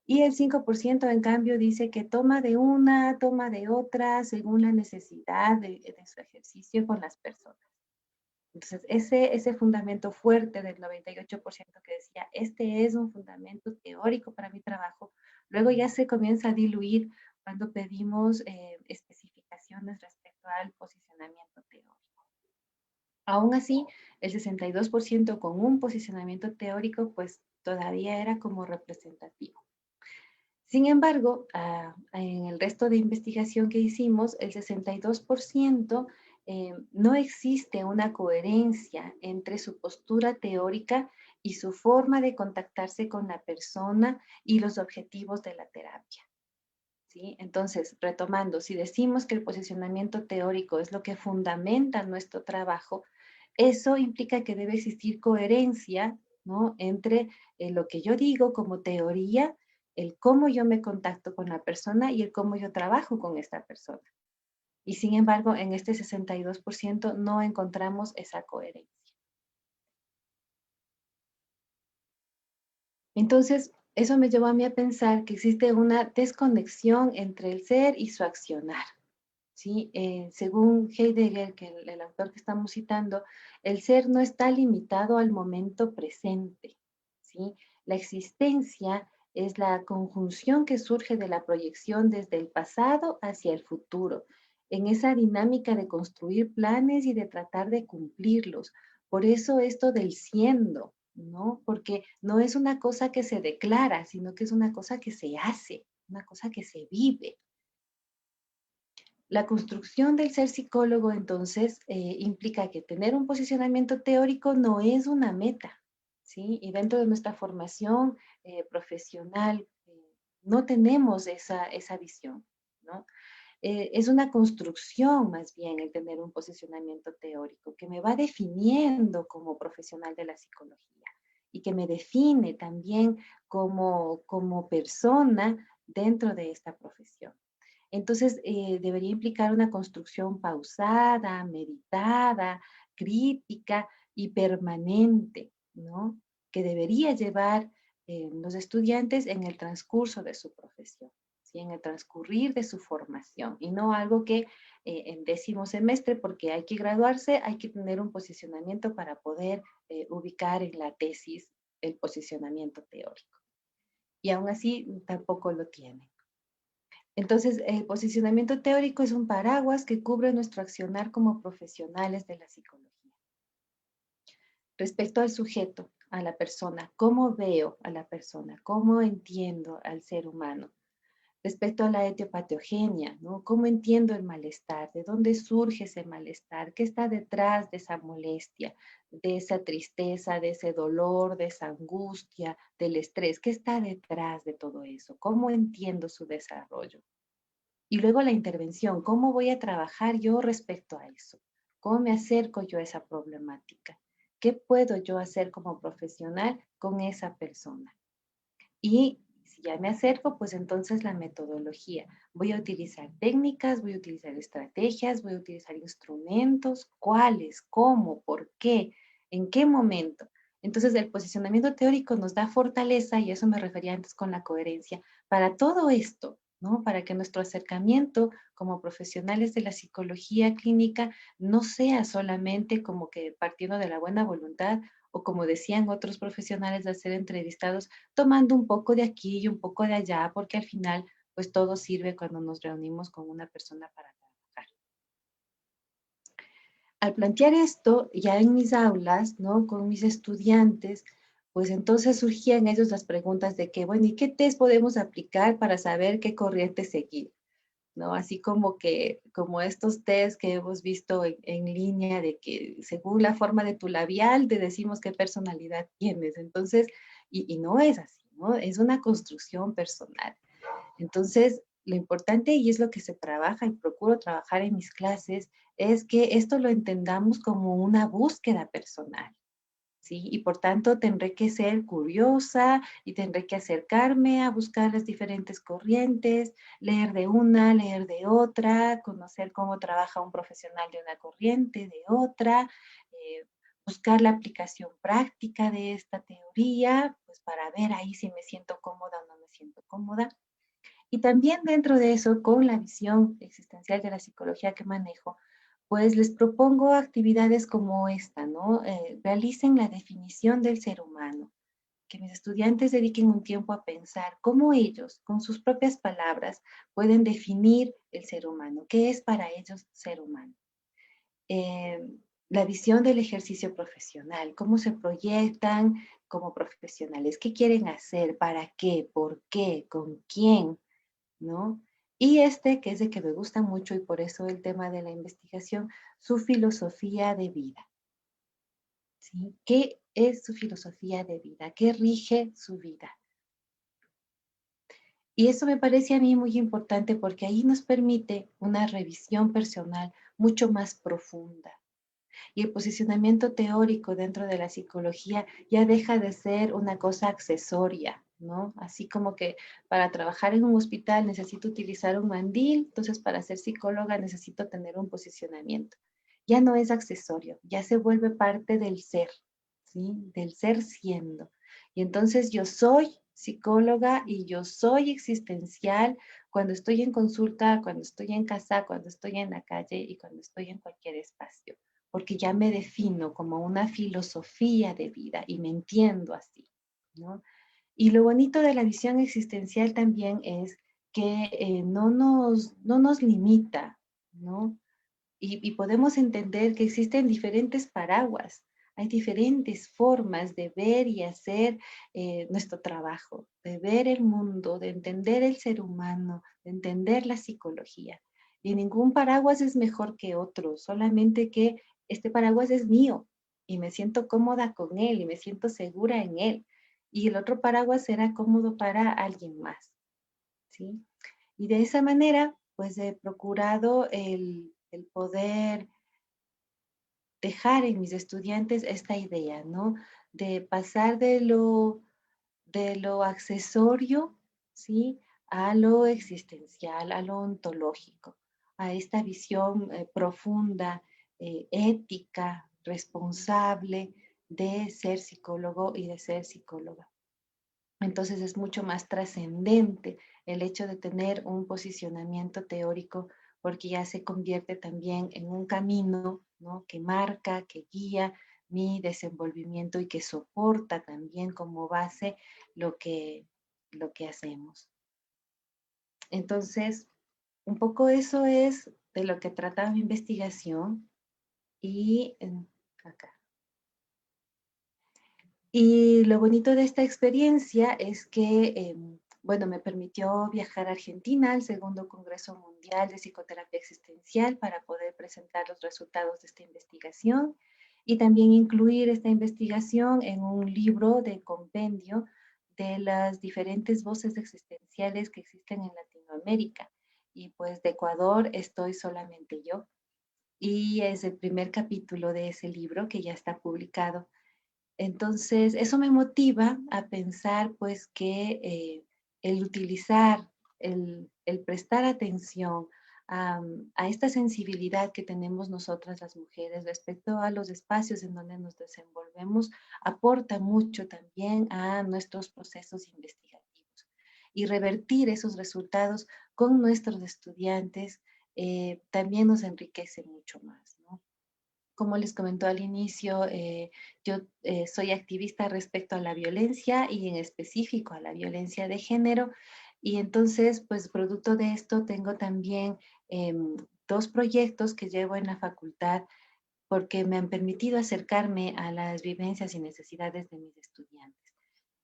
y el 5% en cambio dice que toma de una, toma de otra, según la necesidad de su ejercicio con las personas. Entonces, ese fundamento fuerte del 98% que decía, este es un fundamento teórico para mi trabajo, luego ya se comienza a diluir cuando pedimos especificaciones respecto al posicionamiento teórico. Aún así, el 62% con un posicionamiento teórico, pues todavía era como representativo. Sin embargo, en el resto de investigación que hicimos, el 62% no existe una coherencia entre su postura teórica y su forma de contactarse con la persona y los objetivos de la terapia, ¿sí? Entonces, retomando, si decimos que el posicionamiento teórico es lo que fundamenta nuestro trabajo, eso implica que debe existir coherencia, ¿no? Entre lo que yo digo como teoría, el cómo yo me contacto con la persona y el cómo yo trabajo con esta persona. Y sin embargo, en este 62% no encontramos esa coherencia. Entonces, eso me llevó a mí a pensar que existe una desconexión entre el ser y su accionar. ¿Sí? Según Heidegger, que el autor que estamos citando, el ser no está limitado al momento presente. ¿Sí? La existencia es la conjunción que surge de la proyección desde el pasado hacia el futuro, en esa dinámica de construir planes y de tratar de cumplirlos. Por eso esto del siendo, ¿no? Porque no es una cosa que se declara, sino que es una cosa que se hace, una cosa que se vive. La construcción del ser psicólogo, entonces, implica que tener un posicionamiento teórico no es una meta, ¿sí? Y dentro de nuestra formación profesional no tenemos esa visión, ¿no? Es una construcción más bien el tener un posicionamiento teórico que me va definiendo como profesional de la psicología y que me define también como persona dentro de esta profesión. Entonces, debería implicar una construcción pausada, meditada, crítica y permanente, ¿no? Que debería llevar los estudiantes en el transcurso de su profesión, ¿sí? En el transcurrir de su formación, y no algo que en 10º semestre, porque hay que graduarse, hay que tener un posicionamiento para poder ubicar en la tesis el posicionamiento teórico. Y aún así, tampoco lo tiene. Entonces, el posicionamiento teórico es un paraguas que cubre nuestro accionar como profesionales de la psicología. Respecto al sujeto, a la persona, ¿cómo veo a la persona? ¿Cómo entiendo al ser humano? Respecto a la etiopatogenia, ¿no? ¿Cómo entiendo el malestar? ¿De dónde surge ese malestar? ¿Qué está detrás de esa molestia, de esa tristeza, de ese dolor, de esa angustia, del estrés? ¿Qué está detrás de todo eso? ¿Cómo entiendo su desarrollo? Y luego la intervención, ¿cómo voy a trabajar yo respecto a eso? ¿Cómo me acerco yo a esa problemática? ¿Qué puedo yo hacer como profesional con esa persona? Y si ya me acerco, pues entonces la metodología. Voy a utilizar técnicas, voy a utilizar estrategias, voy a utilizar instrumentos, cuáles, cómo, por qué, en qué momento. Entonces el posicionamiento teórico nos da fortaleza, y eso me refería antes con la coherencia, para todo esto, ¿no? Para que nuestro acercamiento como profesionales de la psicología clínica no sea solamente como que partiendo de la buena voluntad, o como decían otros profesionales al ser entrevistados, tomando un poco de aquí y un poco de allá, porque al final, pues todo sirve cuando nos reunimos con una persona para trabajar. Al plantear esto, ya en mis aulas, ¿no? Con mis estudiantes, pues entonces surgían ellos las preguntas de que, bueno, ¿y qué test podemos aplicar para saber qué corriente seguir? ¿No? Así como que, como estos test que hemos visto en línea, de que según la forma de tu labial te decimos qué personalidad tienes. Entonces, y no es así, ¿no? Es una construcción personal. Entonces, lo importante, y es lo que se trabaja y procuro trabajar en mis clases, es que esto lo entendamos como una búsqueda personal. ¿Sí? Y por tanto tendré que ser curiosa y tendré que acercarme a buscar las diferentes corrientes, leer de una, leer de otra, conocer cómo trabaja un profesional de una corriente, de otra, buscar la aplicación práctica de esta teoría, pues para ver ahí si me siento cómoda o no me siento cómoda. Y también dentro de eso, con la visión existencial de la psicología que manejo, pues les propongo actividades como esta, ¿no? Realicen la definición del ser humano, que mis estudiantes dediquen un tiempo a pensar cómo ellos, con sus propias palabras, pueden definir el ser humano, qué es para ellos ser humano. Eh, la visión del ejercicio profesional, cómo se proyectan como profesionales, qué quieren hacer, para qué, por qué, con quién, ¿no? Y este, que es de que me gusta mucho y por eso el tema de la investigación, su filosofía de vida, ¿sí? ¿Qué es su filosofía de vida? ¿Qué rige su vida? Y eso me parece a mí muy importante porque ahí nos permite una revisión personal mucho más profunda. Y el posicionamiento teórico dentro de la psicología ya deja de ser una cosa accesoria, ¿no? Así como que para trabajar en un hospital necesito utilizar un mandil, entonces para ser psicóloga necesito tener un posicionamiento. Ya no es accesorio, ya se vuelve parte del ser, ¿sí? Del ser siendo. Y entonces yo soy psicóloga y yo soy existencial cuando estoy en consulta, cuando estoy en casa, cuando estoy en la calle y cuando estoy en cualquier espacio, porque ya me defino como una filosofía de vida y me entiendo así, ¿no? Y lo bonito de la visión existencial también es que no nos limita, ¿no? Y podemos entender que existen diferentes paraguas, hay diferentes formas de ver y hacer nuestro trabajo, de ver el mundo, de entender el ser humano, de entender la psicología. Y ningún paraguas es mejor que otro, solamente que este paraguas es mío y me siento cómoda con él y me siento segura en él. Y el otro paraguas será cómodo para alguien más, ¿sí? Y de esa manera, pues he procurado el poder dejar en mis estudiantes esta idea, ¿no? De pasar de lo accesorio, ¿sí? A lo existencial, a lo ontológico, a esta visión profunda, ética, responsable de ser psicólogo y de ser psicóloga. Entonces es mucho más trascendente el hecho de tener un posicionamiento teórico porque ya se convierte también en un camino, ¿no? Que marca, que guía mi desenvolvimiento y que soporta también como base lo lo que hacemos. Entonces, un poco eso es de lo que trata mi investigación y acá. Y lo bonito de esta experiencia es que, bueno, me permitió viajar a Argentina al segundo Congreso Mundial de Psicoterapia Existencial para poder presentar los resultados de esta investigación y también incluir esta investigación en un libro de compendio de las diferentes voces existenciales que existen en Latinoamérica. Y pues de Ecuador estoy solamente yo. Y es el primer capítulo de ese libro que ya está publicado. Entonces, eso me motiva a pensar pues que el utilizar, el prestar atención a esta sensibilidad que tenemos nosotras las mujeres respecto a los espacios en donde nos desenvolvemos, aporta mucho también a nuestros procesos investigativos. Y revertir esos resultados con nuestros estudiantes también nos enriquece mucho más, ¿no? Como les comentó al inicio, yo soy activista respecto a la violencia y en específico a la violencia de género. Y entonces, pues producto de esto, tengo también dos proyectos que llevo en la facultad porque me han permitido acercarme a las vivencias y necesidades de mis estudiantes.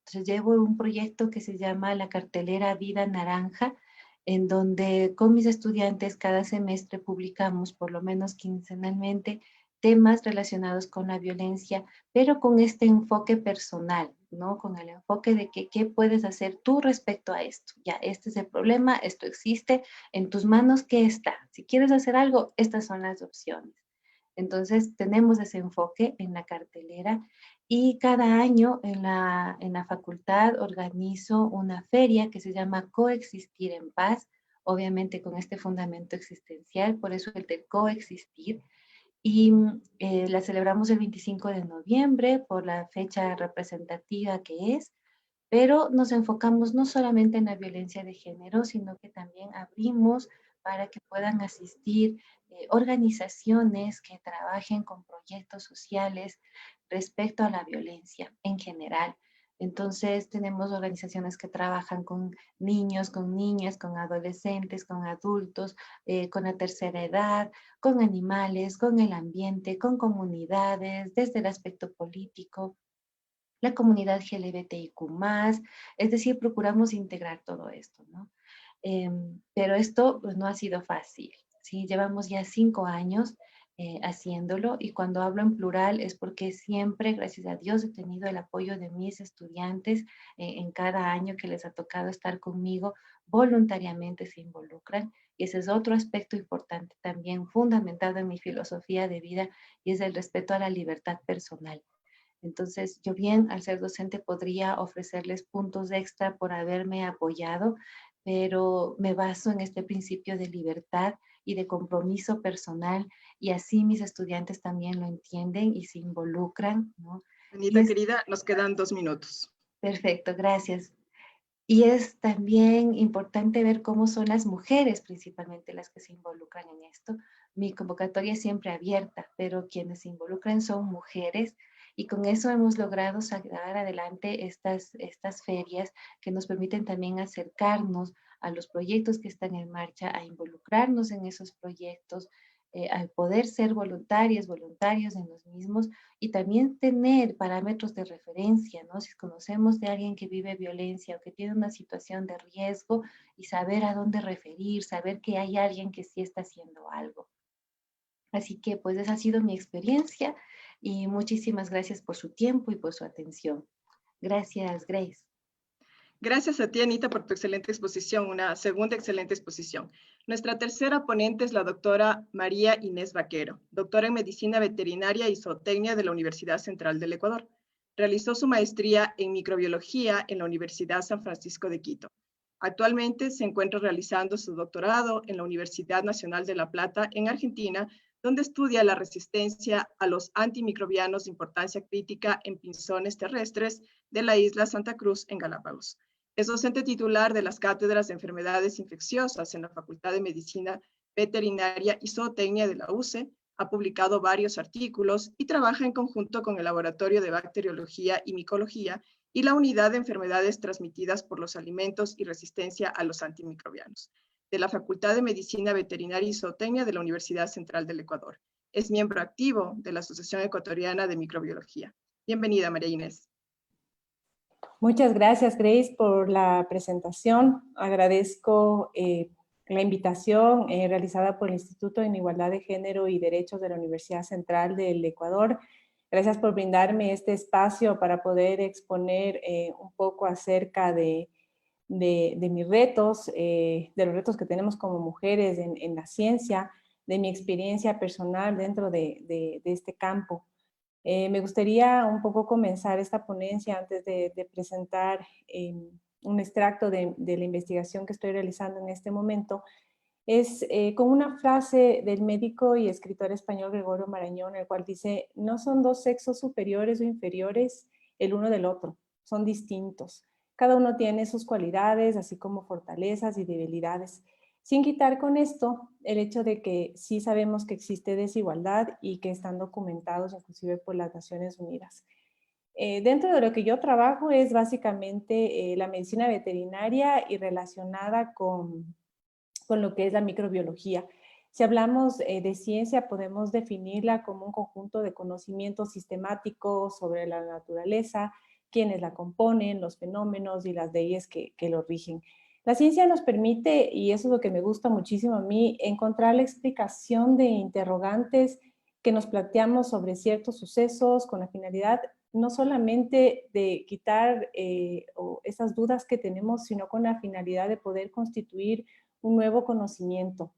Entonces, llevo un proyecto que se llama la cartelera Vida Naranja, en donde con mis estudiantes cada semestre publicamos por lo menos quincenalmente temas relacionados con la violencia, pero con este enfoque personal, ¿no? Con el enfoque de que qué puedes hacer tú respecto a esto. Ya, este es el problema, esto existe, en tus manos, ¿qué está? Si quieres hacer algo, estas son las opciones. Entonces, tenemos ese enfoque en la cartelera y cada año en la facultad organizo una feria que se llama Coexistir en Paz, obviamente con este fundamento existencial, por eso el del coexistir. Y la celebramos el 25 de noviembre por la fecha representativa que es, pero nos enfocamos no solamente en la violencia de género, sino que también abrimos para que puedan asistir organizaciones que trabajen con proyectos sociales respecto a la violencia en general. Entonces, tenemos organizaciones que trabajan con niños, con niñas, con adolescentes, con adultos, con la tercera edad, con animales, con el ambiente, con comunidades, desde el aspecto político, la comunidad LGBTIQ+, es decir, procuramos integrar todo esto, ¿no? Pero esto pues, no ha sido fácil, ¿sí? Llevamos ya 5 años haciéndolo, y cuando hablo en plural es porque siempre, gracias a Dios, he tenido el apoyo de mis estudiantes en cada año que les ha tocado estar conmigo, voluntariamente se involucran, y ese es otro aspecto importante también fundamentado en mi filosofía de vida, y es el respeto a la libertad personal. Entonces, yo bien, al ser docente, podría ofrecerles puntos extra por haberme apoyado, pero me baso en este principio de libertad y de compromiso personal, y así mis estudiantes también lo entienden y se involucran, ¿no? Y Anita, es querida, nos quedan 2 minutos. perfecto, gracias. Y es también importante ver cómo son las mujeres, principalmente las que se involucran en esto. Mi convocatoria es siempre abierta, pero quienes se involucran son mujeres, y con eso hemos logrado sacar adelante estas ferias que nos permiten también acercarnos a los proyectos que están en marcha, a involucrarnos en esos proyectos, a poder ser voluntarias, voluntarios en los mismos, y también tener parámetros de referencia, ¿no? Si conocemos de alguien que vive violencia o que tiene una situación de riesgo, y saber a dónde referir, saber que hay alguien que sí está haciendo algo. Así que pues esa ha sido mi experiencia, y muchísimas gracias por su tiempo y por su atención. Gracias, Grace. Gracias a ti, Anita, por tu excelente exposición, una segunda excelente exposición. Nuestra tercera ponente es la doctora María Inés Vaquero, doctora en Medicina Veterinaria y Zootecnia de la Universidad Central del Ecuador. Realizó su maestría en microbiología en la Universidad San Francisco de Quito. Actualmente se encuentra realizando su doctorado en la Universidad Nacional de La Plata, en Argentina, donde estudia la resistencia a los antimicrobianos de importancia crítica en pinzones terrestres de la isla Santa Cruz, en Galápagos. Es docente titular de las cátedras de enfermedades infecciosas en la Facultad de Medicina Veterinaria y Zootecnia de la UCE, ha publicado varios artículos y trabaja en conjunto con el Laboratorio de Bacteriología y Micología y la Unidad de Enfermedades Transmitidas por los Alimentos y Resistencia a los Antimicrobianos, de la Facultad de Medicina Veterinaria y Zootecnia de la Universidad Central del Ecuador. Es miembro activo de la Asociación Ecuatoriana de Microbiología. Bienvenida, María Inés. Muchas gracias, Grace, por la presentación. Agradezco la invitación realizada por el Instituto en Igualdad de Género y Derechos de la Universidad Central del Ecuador. Gracias por brindarme este espacio para poder exponer un poco acerca de mis retos, de los retos que tenemos como mujeres en la ciencia, de mi experiencia personal dentro de este campo. Me gustaría un poco comenzar esta ponencia antes de presentar un extracto de la investigación que estoy realizando en este momento. Es con una frase del médico y escritor español Gregorio Marañón, el cual dice: no son dos sexos superiores o inferiores el uno del otro, son distintos. Cada uno tiene sus cualidades, así como fortalezas y debilidades. Sin quitar con esto el hecho de que sí sabemos que existe desigualdad y que están documentados inclusive por las Naciones Unidas. Dentro de lo que yo trabajo es básicamente la medicina veterinaria y relacionada con lo que es la microbiología. Si hablamos de ciencia, podemos definirla como un conjunto de conocimientos sistemáticos sobre la naturaleza, quiénes la componen, los fenómenos y las leyes que lo rigen. La ciencia nos permite, y eso es lo que me gusta muchísimo a mí, encontrar la explicación de interrogantes que nos planteamos sobre ciertos sucesos con la finalidad no solamente de quitar esas dudas que tenemos, sino con la finalidad de poder constituir un nuevo conocimiento.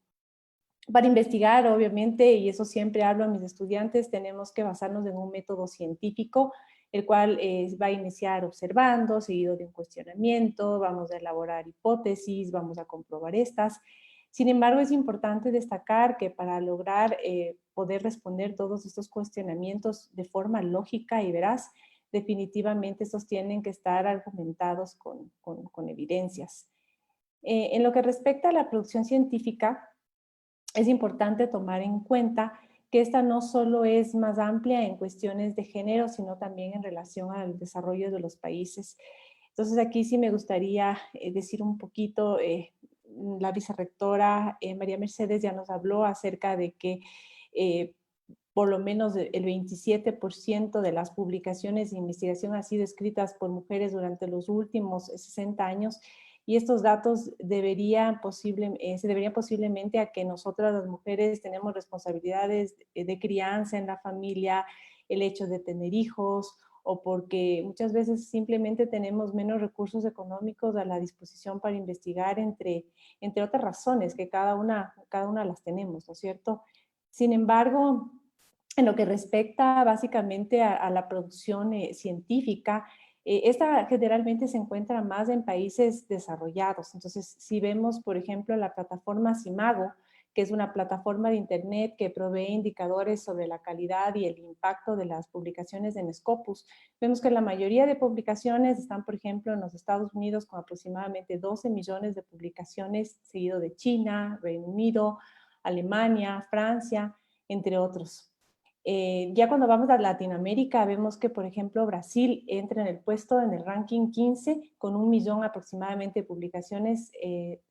Para investigar, obviamente, y eso siempre hablo a mis estudiantes, tenemos que basarnos en un método científico, el cual va a iniciar observando, seguido de un cuestionamiento, vamos a elaborar hipótesis, vamos a comprobar estas. Sin embargo, es importante destacar que para lograr poder responder todos estos cuestionamientos de forma lógica y veraz, definitivamente estos tienen que estar argumentados con evidencias. En lo que respecta a la producción científica, es importante tomar en cuenta que esta no solo es más amplia en cuestiones de género, sino también en relación al desarrollo de los países. Entonces aquí sí me gustaría decir un poquito, la vicerrectora María Mercedes ya nos habló acerca de que por lo menos el 27% de las publicaciones de investigación han sido escritas por mujeres durante los últimos 60 años, y estos datos se deberían posiblemente a que nosotras las mujeres tenemos responsabilidades de crianza en la familia, el hecho de tener hijos, o porque muchas veces simplemente tenemos menos recursos económicos a la disposición para investigar, entre otras razones, que cada una las tenemos, ¿no es cierto? Sin embargo, en lo que respecta básicamente a la producción científica, esta generalmente se encuentra más en países desarrollados. Entonces, si vemos, por ejemplo, la plataforma Simago, que es una plataforma de Internet que provee indicadores sobre la calidad y el impacto de las publicaciones en Scopus, vemos que la mayoría de publicaciones están, por ejemplo, en los Estados Unidos con aproximadamente 12 millones de publicaciones, seguido de China, Reino Unido, Alemania, Francia, entre otros. Ya cuando vamos a Latinoamérica, vemos que, por ejemplo, Brasil entra en el ranking 15 con 1 millón aproximadamente de publicaciones.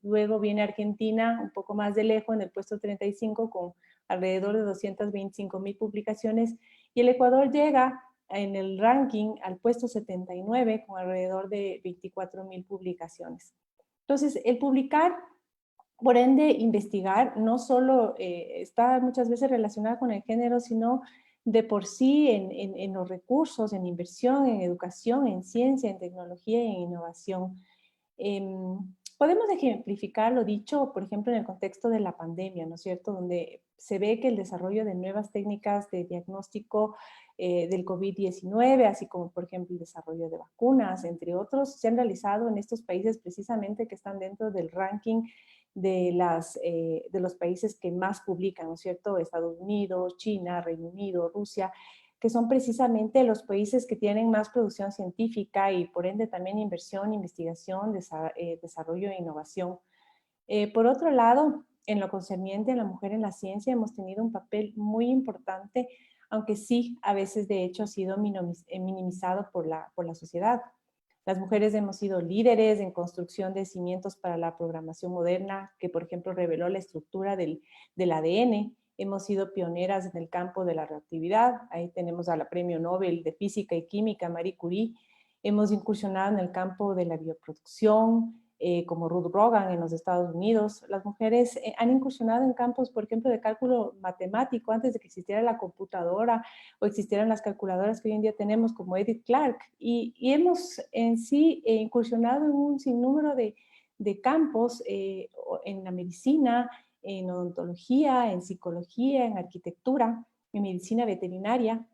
Luego viene Argentina, un poco más de lejos, en el puesto 35 con alrededor de 225,000 publicaciones. Y el Ecuador llega en el ranking al puesto 79 con alrededor de 24,000 publicaciones. Entonces, el publicar, por ende, investigar no solo está muchas veces relacionado con el género, sino de por sí en los recursos, en inversión, en educación, en ciencia, en tecnología y en innovación. Podemos ejemplificar lo dicho, por ejemplo, en el contexto de la pandemia, ¿no es cierto?, donde se ve que el desarrollo de nuevas técnicas de diagnóstico del COVID-19, así como, por ejemplo, el desarrollo de vacunas, entre otros, se han realizado en estos países precisamente que están dentro del ranking de los países que más publican, ¿no es cierto? Estados Unidos, China, Reino Unido, Rusia, que son precisamente los países que tienen más producción científica y por ende también inversión, investigación, desarrollo e innovación. Por otro lado, en lo concerniente a la mujer en la ciencia, hemos tenido un papel muy importante, aunque sí, a veces de hecho ha sido minimizado por la sociedad. Las mujeres hemos sido líderes en construcción de cimientos para la programación moderna, que por ejemplo reveló la estructura del ADN. Hemos sido pioneras en el campo de la reactividad. Ahí tenemos a la Premio Nobel de Física y Química, Marie Curie. Hemos incursionado en el campo de la bioproducción, como Ruth Rogan en los Estados Unidos. Las mujeres han incursionado en campos, por ejemplo, de cálculo matemático antes de que existiera la computadora o existieran las calculadoras que hoy en día tenemos, como Edith Clark. Y hemos en sí incursionado en un sinnúmero de campos en la medicina, en odontología, en psicología, en arquitectura, en medicina veterinaria.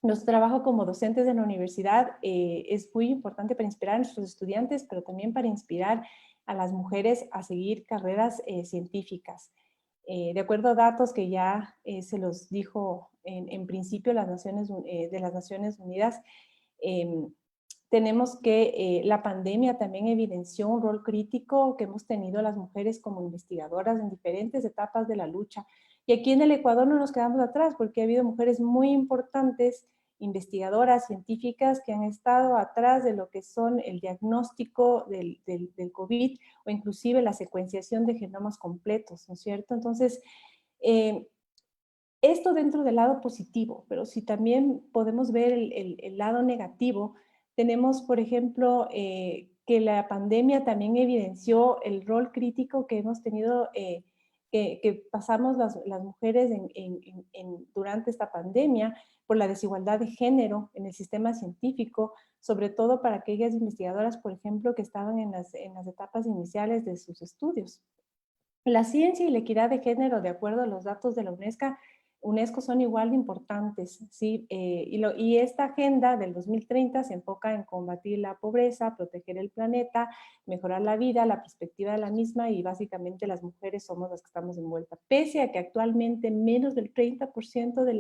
Nuestro trabajo como docentes en la universidad es muy importante para inspirar a nuestros estudiantes, pero también para inspirar a las mujeres a seguir carreras científicas. De acuerdo a datos que ya se los dijo en principio de las Naciones Unidas, tenemos que la pandemia también evidenció un rol crítico que hemos tenido las mujeres como investigadoras en diferentes etapas de la lucha. Y aquí en el Ecuador no nos quedamos atrás porque ha habido mujeres muy importantes, investigadoras, científicas, que han estado atrás de lo que son el diagnóstico del COVID o inclusive la secuenciación de genomas completos, ¿no es cierto? Entonces, esto dentro del lado positivo, pero si también podemos ver el lado negativo, tenemos, por ejemplo, que la pandemia también evidenció el rol crítico que hemos tenido, que pasamos las mujeres durante esta pandemia por la desigualdad de género en el sistema científico, sobre todo para aquellas investigadoras, por ejemplo, que estaban en las etapas iniciales de sus estudios. La ciencia y la equidad de género, de acuerdo a los datos de la UNESCO son igual de importantes, ¿sí? Y esta agenda del 2030 se enfoca en combatir la pobreza, proteger el planeta, mejorar la vida, la perspectiva de la misma, y básicamente las mujeres somos las que estamos envueltas. Pese a que actualmente menos del 30% de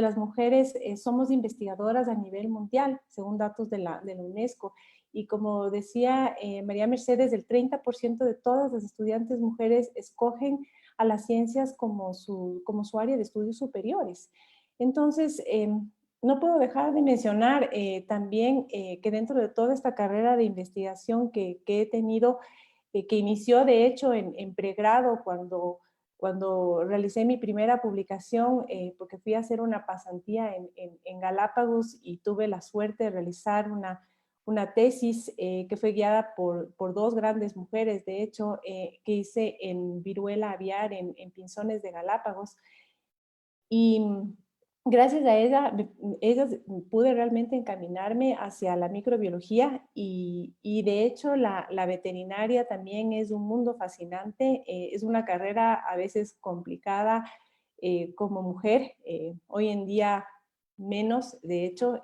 las mujeres somos investigadoras a nivel mundial, según datos de la UNESCO. Y como decía María Mercedes, el 30% de todas las estudiantes mujeres escogen a las ciencias como su área de estudios superiores. Entonces, no puedo dejar de mencionar también que dentro de toda esta carrera de investigación que he tenido, que inició de hecho en pregrado cuando realicé mi primera publicación, porque fui a hacer una pasantía en Galápagos y tuve la suerte de realizar una una tesis que fue guiada por dos grandes mujeres, de hecho, que hice en viruela aviar en Pinzones de Galápagos. Y gracias a ellas pude realmente encaminarme hacia la microbiología y de hecho la veterinaria también es un mundo fascinante, es una carrera a veces complicada como mujer. Hoy en día menos, de hecho,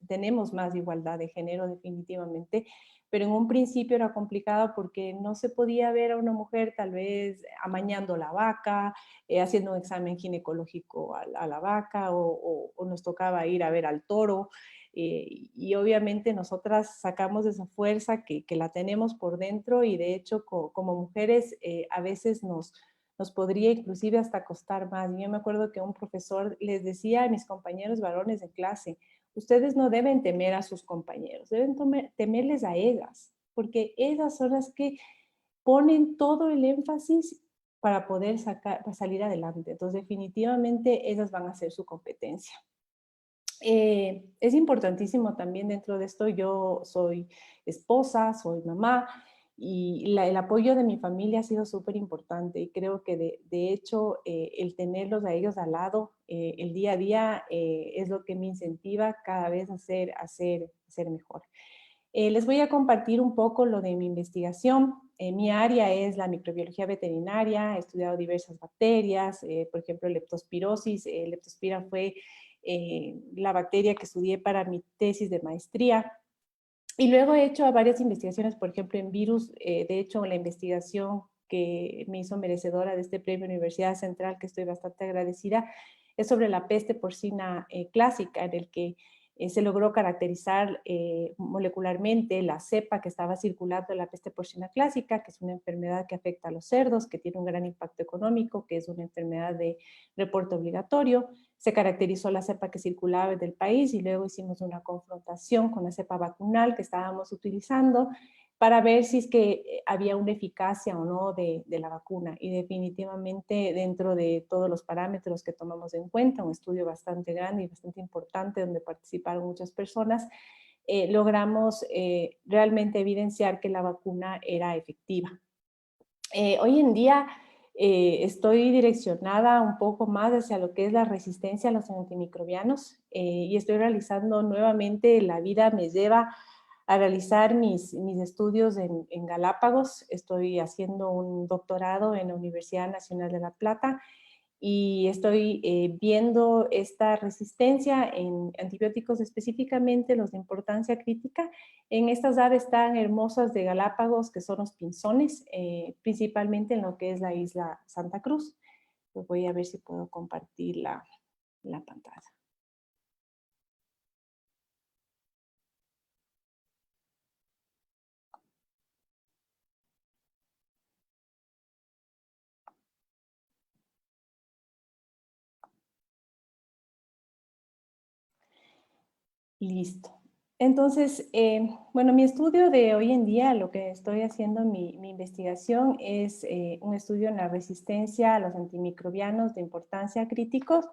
tenemos más igualdad de género definitivamente, pero en un principio era complicado porque no se podía ver a una mujer tal vez amañando la vaca, haciendo un examen ginecológico a la vaca o nos tocaba ir a ver al toro. Y obviamente nosotras sacamos esa fuerza que la tenemos por dentro y de hecho como mujeres a veces nos podría inclusive hasta costar más. Yo me acuerdo que un profesor les decía a mis compañeros varones de clase, ustedes no deben temer a sus compañeros, deben temerles a ellas, porque ellas son las que ponen todo el énfasis para poder salir adelante. Entonces, definitivamente, ellas van a ser su competencia. Es importantísimo también dentro de esto, yo soy esposa, soy mamá, y el apoyo de mi familia ha sido súper importante y creo que de hecho el tenerlos a ellos al lado el día a día es lo que me incentiva cada vez a ser mejor. Les voy a compartir un poco lo de mi investigación. Mi área es la microbiología veterinaria, he estudiado diversas bacterias, por ejemplo, leptospirosis. Leptospira fue la bacteria que estudié para mi tesis de maestría. Y luego he hecho varias investigaciones, por ejemplo, en virus. De hecho, la investigación que me hizo merecedora de este premio Universidad Central, que estoy bastante agradecida, es sobre la peste porcina clásica, en el que se logró caracterizar molecularmente la cepa que estaba circulando de la peste porcina clásica, que es una enfermedad que afecta a los cerdos, que tiene un gran impacto económico, que es una enfermedad de reporte obligatorio. Se caracterizó la cepa que circulaba del país y luego hicimos una confrontación con la cepa vacunal que estábamos utilizando para ver si es que había una eficacia o no de la vacuna. Y definitivamente dentro de todos los parámetros que tomamos en cuenta, un estudio bastante grande y bastante importante donde participaron muchas personas, logramos realmente evidenciar que la vacuna era efectiva. Hoy en día estoy direccionada un poco más hacia lo que es la resistencia a los antimicrobianos y estoy realizando nuevamente, la vida me lleva a realizar mis estudios en Galápagos. Estoy haciendo un doctorado en la Universidad Nacional de La Plata y estoy viendo esta resistencia en antibióticos, específicamente los de importancia crítica, en estas aves tan hermosas de Galápagos que son los pinzones, principalmente en lo que es la isla Santa Cruz. Pues voy a ver si puedo compartir la pantalla. Listo. Entonces, bueno, mi estudio de hoy en día, lo que estoy haciendo, mi investigación es un estudio en la resistencia a los antimicrobianos de importancia críticos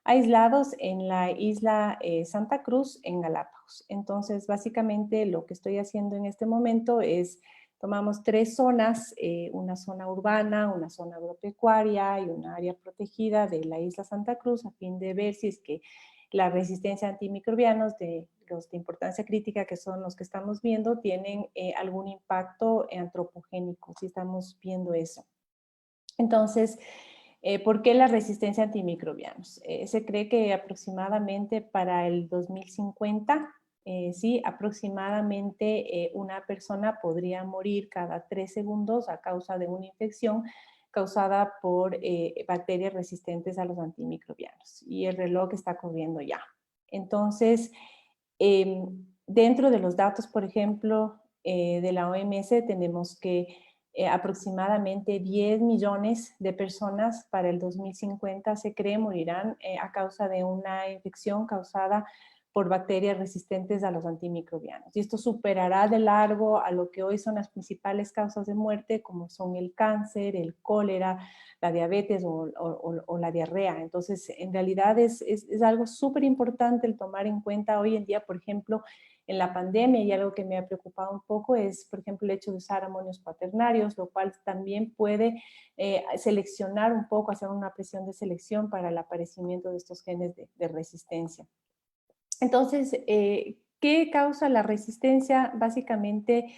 aislados en la isla Santa Cruz en Galápagos. Entonces, básicamente lo que estoy haciendo en este momento es, tomamos tres zonas, una zona urbana, una zona agropecuaria y una área protegida de la isla Santa Cruz a fin de ver si es que la resistencia a antimicrobianos de los de importancia crítica, que son los que estamos viendo, tienen algún impacto antropogénico, si estamos viendo eso. Entonces, ¿por qué la resistencia a antimicrobianos? Se cree que aproximadamente para el 2050, sí, aproximadamente una persona podría morir cada 3 segundos a causa de una infección causada por bacterias resistentes a los antimicrobianos. Y el reloj está corriendo ya. Entonces, dentro de los datos, por ejemplo, de la OMS, tenemos que aproximadamente 10 millones de personas para el 2050 se cree morirán a causa de una infección causada por bacterias resistentes a los antimicrobianos. Y esto superará de largo a lo que hoy son las principales causas de muerte, como son el cáncer, el cólera, la diabetes o la diarrea. Entonces, en realidad es algo súper importante el tomar en cuenta hoy en día, por ejemplo, en la pandemia, y algo que me ha preocupado un poco es, por ejemplo, el hecho de usar amonios cuaternarios, lo cual también puede seleccionar un poco, hacer una presión de selección para el aparecimiento de estos genes de resistencia. Entonces, ¿qué causa la resistencia? Básicamente,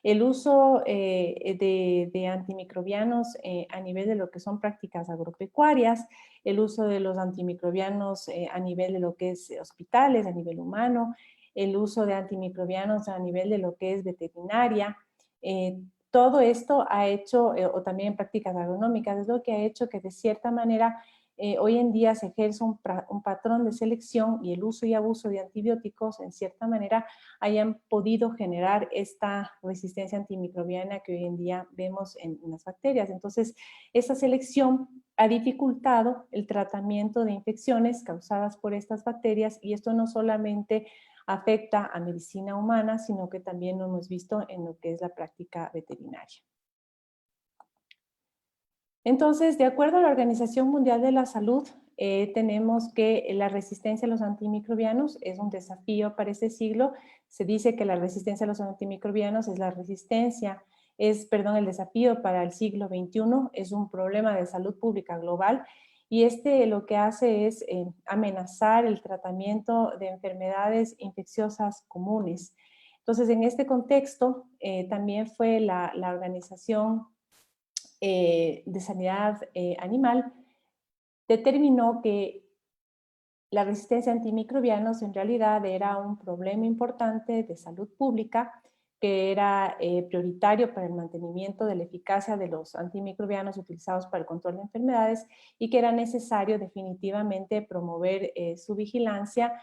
el uso de antimicrobianos a nivel de lo que son prácticas agropecuarias, el uso de los antimicrobianos a nivel de lo que es hospitales, a nivel humano, el uso de antimicrobianos a nivel de lo que es veterinaria. Todo esto ha hecho, o también prácticas agronómicas, es lo que ha hecho que de cierta manera hoy en día se ejerce un patrón de selección, y el uso y abuso de antibióticos en cierta manera hayan podido generar esta resistencia antimicrobiana que hoy en día vemos en las bacterias. Entonces, esa selección ha dificultado el tratamiento de infecciones causadas por estas bacterias, y esto no solamente afecta a medicina humana, sino que también lo hemos visto en lo que es la práctica veterinaria. Entonces, de acuerdo a la Organización Mundial de la Salud, tenemos que la resistencia a los antimicrobianos es un desafío para este siglo. Se dice que la resistencia a los antimicrobianos es el desafío para el siglo XXI, es un problema de salud pública global, y lo que hace es amenazar el tratamiento de enfermedades infecciosas comunes. Entonces, en este contexto, también fue la Organización de Sanidad Animal determinó que la resistencia a antimicrobianos en realidad era un problema importante de salud pública, que era prioritario para el mantenimiento de la eficacia de los antimicrobianos utilizados para el control de enfermedades, y que era necesario definitivamente promover su vigilancia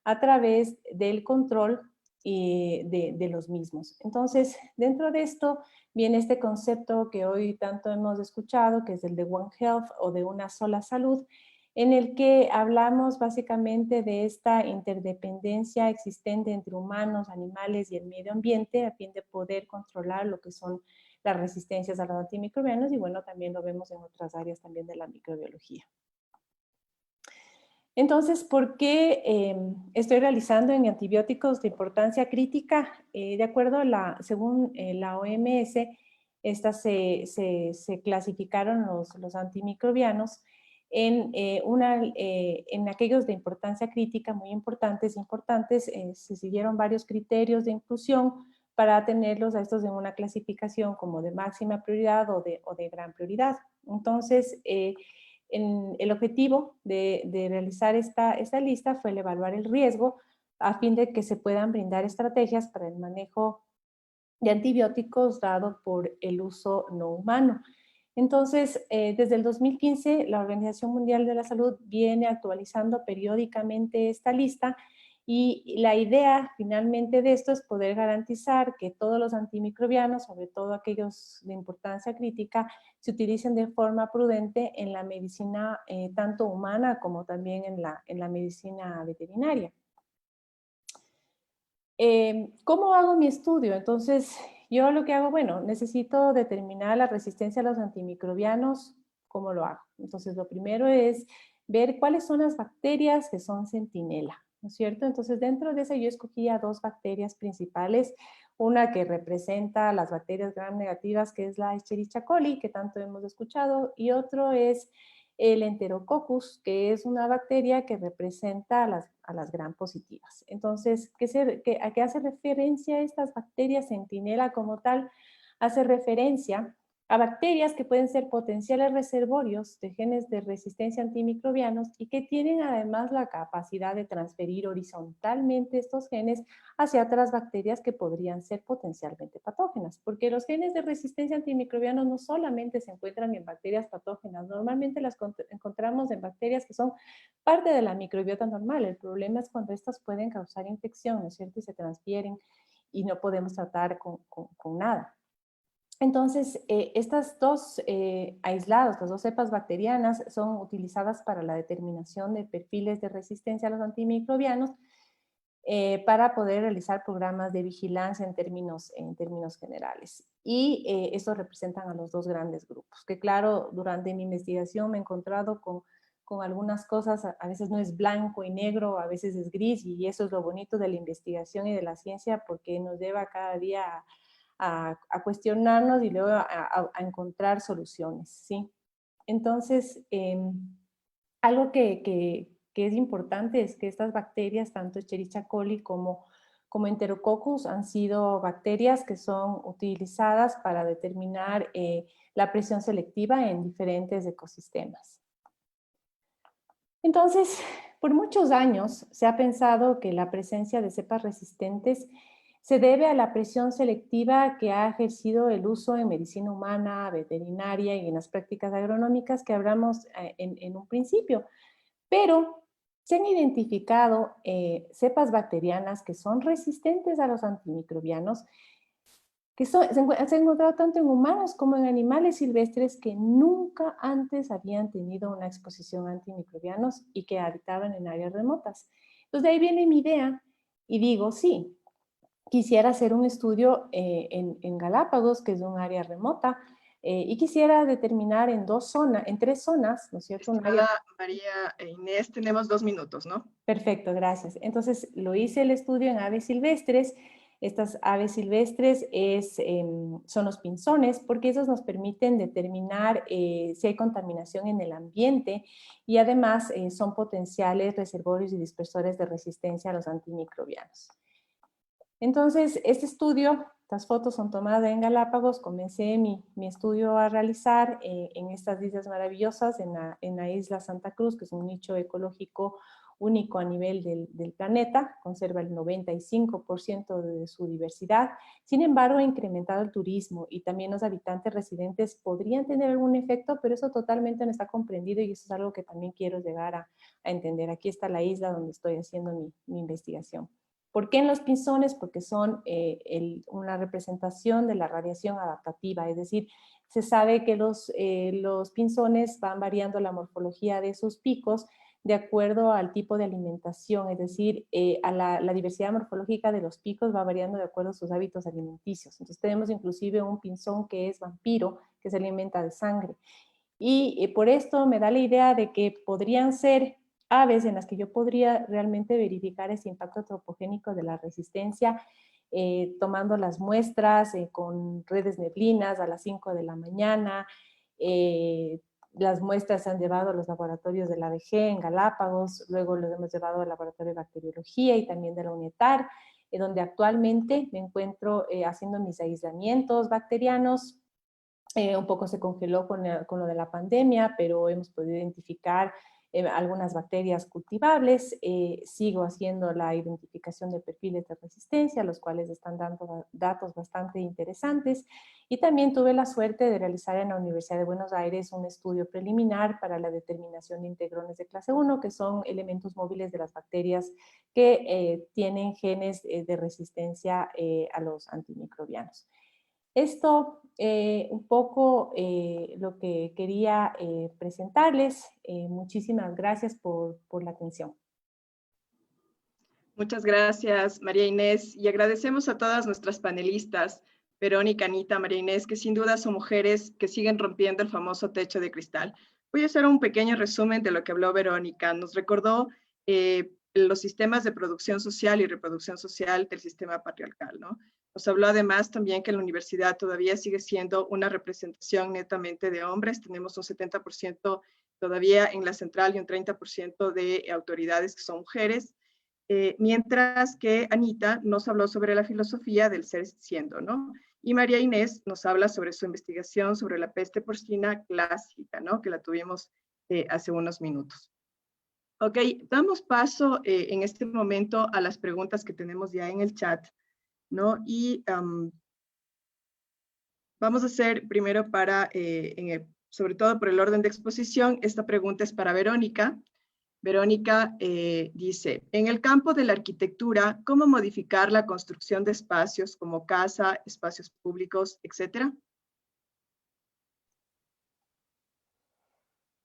a través del control de los mismos. Entonces, dentro de esto viene este concepto que hoy tanto hemos escuchado, que es el de One Health, o de una sola salud, en el que hablamos básicamente de esta interdependencia existente entre humanos, animales y el medio ambiente, a fin de poder controlar lo que son las resistencias a los antimicrobianos, y bueno, también lo vemos en otras áreas también de la microbiología. Entonces, ¿por qué estoy realizando en antibióticos de importancia crítica? De acuerdo según la OMS, se clasificaron los antimicrobianos en aquellos de importancia crítica, muy importantes, se siguieron varios criterios de inclusión para tenerlos a estos en una clasificación como de máxima prioridad o de gran prioridad. Entonces, el objetivo de realizar esta lista fue el evaluar el riesgo a fin de que se puedan brindar estrategias para el manejo de antibióticos dado por el uso no humano. Entonces, desde el 2015, la Organización Mundial de la Salud viene actualizando periódicamente esta lista, y la idea finalmente de esto es poder garantizar que todos los antimicrobianos, sobre todo aquellos de importancia crítica, se utilicen de forma prudente en la medicina tanto humana como también en la medicina veterinaria. ¿Cómo hago mi estudio? Entonces, yo lo que hago, bueno, necesito determinar la resistencia a los antimicrobianos. ¿Cómo lo hago? Entonces, lo primero es ver cuáles son las bacterias que son centinela, ¿no es cierto? Entonces, dentro de eso yo escogía 2 bacterias principales, una que representa las bacterias gram negativas, que es la Escherichia coli, que tanto hemos escuchado, y otro es el Enterococcus, que es una bacteria que representa a las gram positivas. Entonces, ¿a qué hace referencia estas bacterias centinela como tal? Hace referencia a bacterias que pueden ser potenciales reservorios de genes de resistencia a antimicrobianos, y que tienen además la capacidad de transferir horizontalmente estos genes hacia otras bacterias que podrían ser potencialmente patógenas, porque los genes de resistencia a antimicrobianos no solamente se encuentran en bacterias patógenas, normalmente las encontramos en bacterias que son parte de la microbiota normal. El problema es cuando estas pueden causar infección, ¿no es cierto?, y se transfieren y no podemos tratar con nada. Entonces, estas dos aislados, las 2 cepas bacterianas, son utilizadas para la determinación de perfiles de resistencia a los antimicrobianos, para poder realizar programas de vigilancia en términos generales. Y estos representan a los 2 grandes grupos, que claro, durante mi investigación me he encontrado con con algunas cosas, a veces no es blanco y negro, a veces es gris, y eso es lo bonito de la investigación y de la ciencia, porque nos lleva cada día a cuestionarnos y luego a encontrar soluciones, ¿sí? Entonces, algo que es importante es que estas bacterias, tanto Escherichia coli como Enterococcus, han sido bacterias que son utilizadas para determinar la presión selectiva en diferentes ecosistemas. Entonces, por muchos años se ha pensado que la presencia de cepas resistentes se debe a la presión selectiva que ha ejercido el uso en medicina humana, veterinaria y en las prácticas agronómicas que hablamos en un principio. Pero se han identificado cepas bacterianas que son resistentes a los antimicrobianos, que se han encontrado tanto en humanos como en animales silvestres que nunca antes habían tenido una exposición a antimicrobianos y que habitaban en áreas remotas. Entonces de ahí viene mi idea y digo, sí, quisiera hacer un estudio en Galápagos, que es un área remota, y quisiera determinar en tres zonas, ¿no es cierto? Estimada María Inés, tenemos 2 minutos, ¿no? Perfecto, gracias. Entonces, lo hice el estudio en aves silvestres. Estas aves silvestres son los pinzones, porque esos nos permiten determinar si hay contaminación en el ambiente y además son potenciales reservorios y dispersores de resistencia a los antimicrobianos. Entonces, este estudio, estas fotos son tomadas en Galápagos, comencé mi estudio a realizar en estas islas maravillosas, en la isla Santa Cruz, que es un nicho ecológico único a nivel del planeta, conserva el 95% de su diversidad. Sin embargo, ha incrementado el turismo y también los habitantes residentes podrían tener algún efecto, pero eso totalmente no está comprendido y eso es algo que también quiero llegar a entender. Aquí está la isla donde estoy haciendo mi investigación. ¿Por qué en los pinzones? Porque son una representación de la radiación adaptativa, es decir, se sabe que los pinzones van variando la morfología de sus picos de acuerdo al tipo de alimentación, es decir, a la diversidad morfológica de los picos va variando de acuerdo a sus hábitos alimenticios. Entonces tenemos inclusive un pinzón que es vampiro, que se alimenta de sangre. Y por esto me da la idea de que podrían ser aves en las que yo podría realmente verificar ese impacto antropogénico de la resistencia, tomando las muestras con redes neblinas a las 5 de la mañana. Las muestras se han llevado a los laboratorios de la ABG en Galápagos, luego los hemos llevado al laboratorio de bacteriología y también de la UNETAR, donde actualmente me encuentro haciendo mis aislamientos bacterianos. Un poco se congeló con lo de la pandemia, pero hemos podido identificar algunas bacterias cultivables. Sigo haciendo la identificación de perfiles de resistencia, los cuales están dando datos bastante interesantes. Y también tuve la suerte de realizar en la Universidad de Buenos Aires un estudio preliminar para la determinación de integrones de clase 1, que son elementos móviles de las bacterias que tienen genes de resistencia a los antimicrobianos. Esto un poco lo que quería presentarles. Muchísimas gracias por la atención. Muchas gracias, María Inés, y agradecemos a todas nuestras panelistas, Verónica, Anita, María Inés, que sin duda son mujeres que siguen rompiendo el famoso techo de cristal. Voy a hacer un pequeño resumen de lo que habló Verónica. Nos recordó los sistemas de producción social y reproducción social del sistema patriarcal, ¿no? Nos habló además también que la universidad todavía sigue siendo una representación netamente de hombres. Tenemos un 70% todavía en la central y un 30% de autoridades que son mujeres. Mientras que Anita nos habló sobre la filosofía del ser siendo, ¿no? Y María Inés nos habla sobre su investigación sobre la peste porcina clásica, ¿no? Que la tuvimos hace unos minutos. Ok, damos paso en este momento a las preguntas que tenemos ya en el chat, ¿no? Y vamos a hacer primero sobre todo por el orden de exposición, esta pregunta es para Verónica. Verónica dice, en el campo de la arquitectura, ¿cómo modificar la construcción de espacios como casa, espacios públicos, etcétera?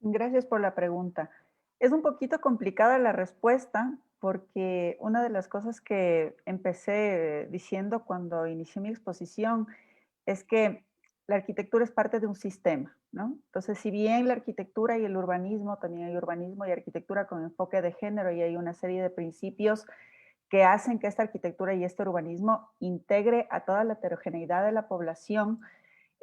Gracias por la pregunta. Es un poquito complicada la respuesta porque una de las cosas que empecé diciendo cuando inicié mi exposición es que la arquitectura es parte de un sistema, ¿no? Entonces, si bien la arquitectura y el urbanismo, también hay urbanismo y arquitectura con enfoque de género y hay una serie de principios que hacen que esta arquitectura y este urbanismo integre a toda la heterogeneidad de la población,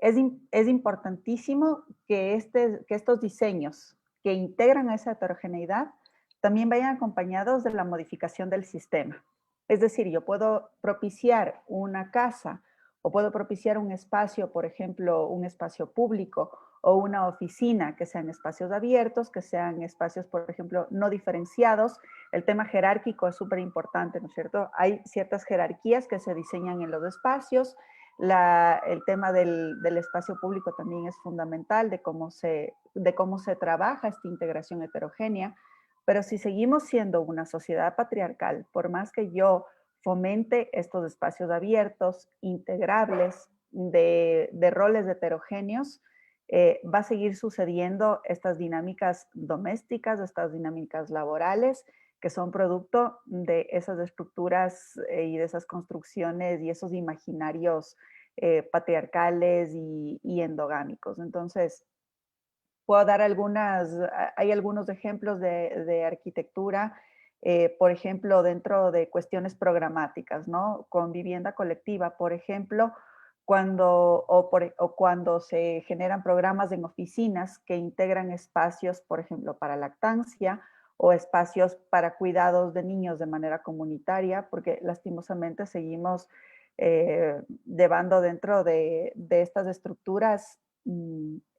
es importantísimo que estos diseños que integran a esa heterogeneidad también vayan acompañados de la modificación del sistema. Es decir, yo puedo propiciar una casa o puedo propiciar un espacio, por ejemplo, un espacio público o una oficina, que sean espacios abiertos, que sean espacios, por ejemplo, no diferenciados. El tema jerárquico es súper importante, ¿no es cierto? Hay ciertas jerarquías que se diseñan en los espacios. El tema del espacio público también es fundamental, de cómo se trabaja esta integración heterogénea. Pero si seguimos siendo una sociedad patriarcal, por más que yo fomente estos espacios abiertos, integrables, de roles heterogéneos, va a seguir sucediendo estas dinámicas domésticas, estas dinámicas laborales, que son producto de esas estructuras y de esas construcciones y esos imaginarios patriarcales y endogámicos. Entonces, puedo dar hay algunos ejemplos de arquitectura, por ejemplo, dentro de cuestiones programáticas, ¿no? Con vivienda colectiva, por ejemplo, cuando se generan programas en oficinas que integran espacios, por ejemplo, para lactancia o espacios para cuidados de niños de manera comunitaria, porque lastimosamente seguimos llevando dentro de estas estructuras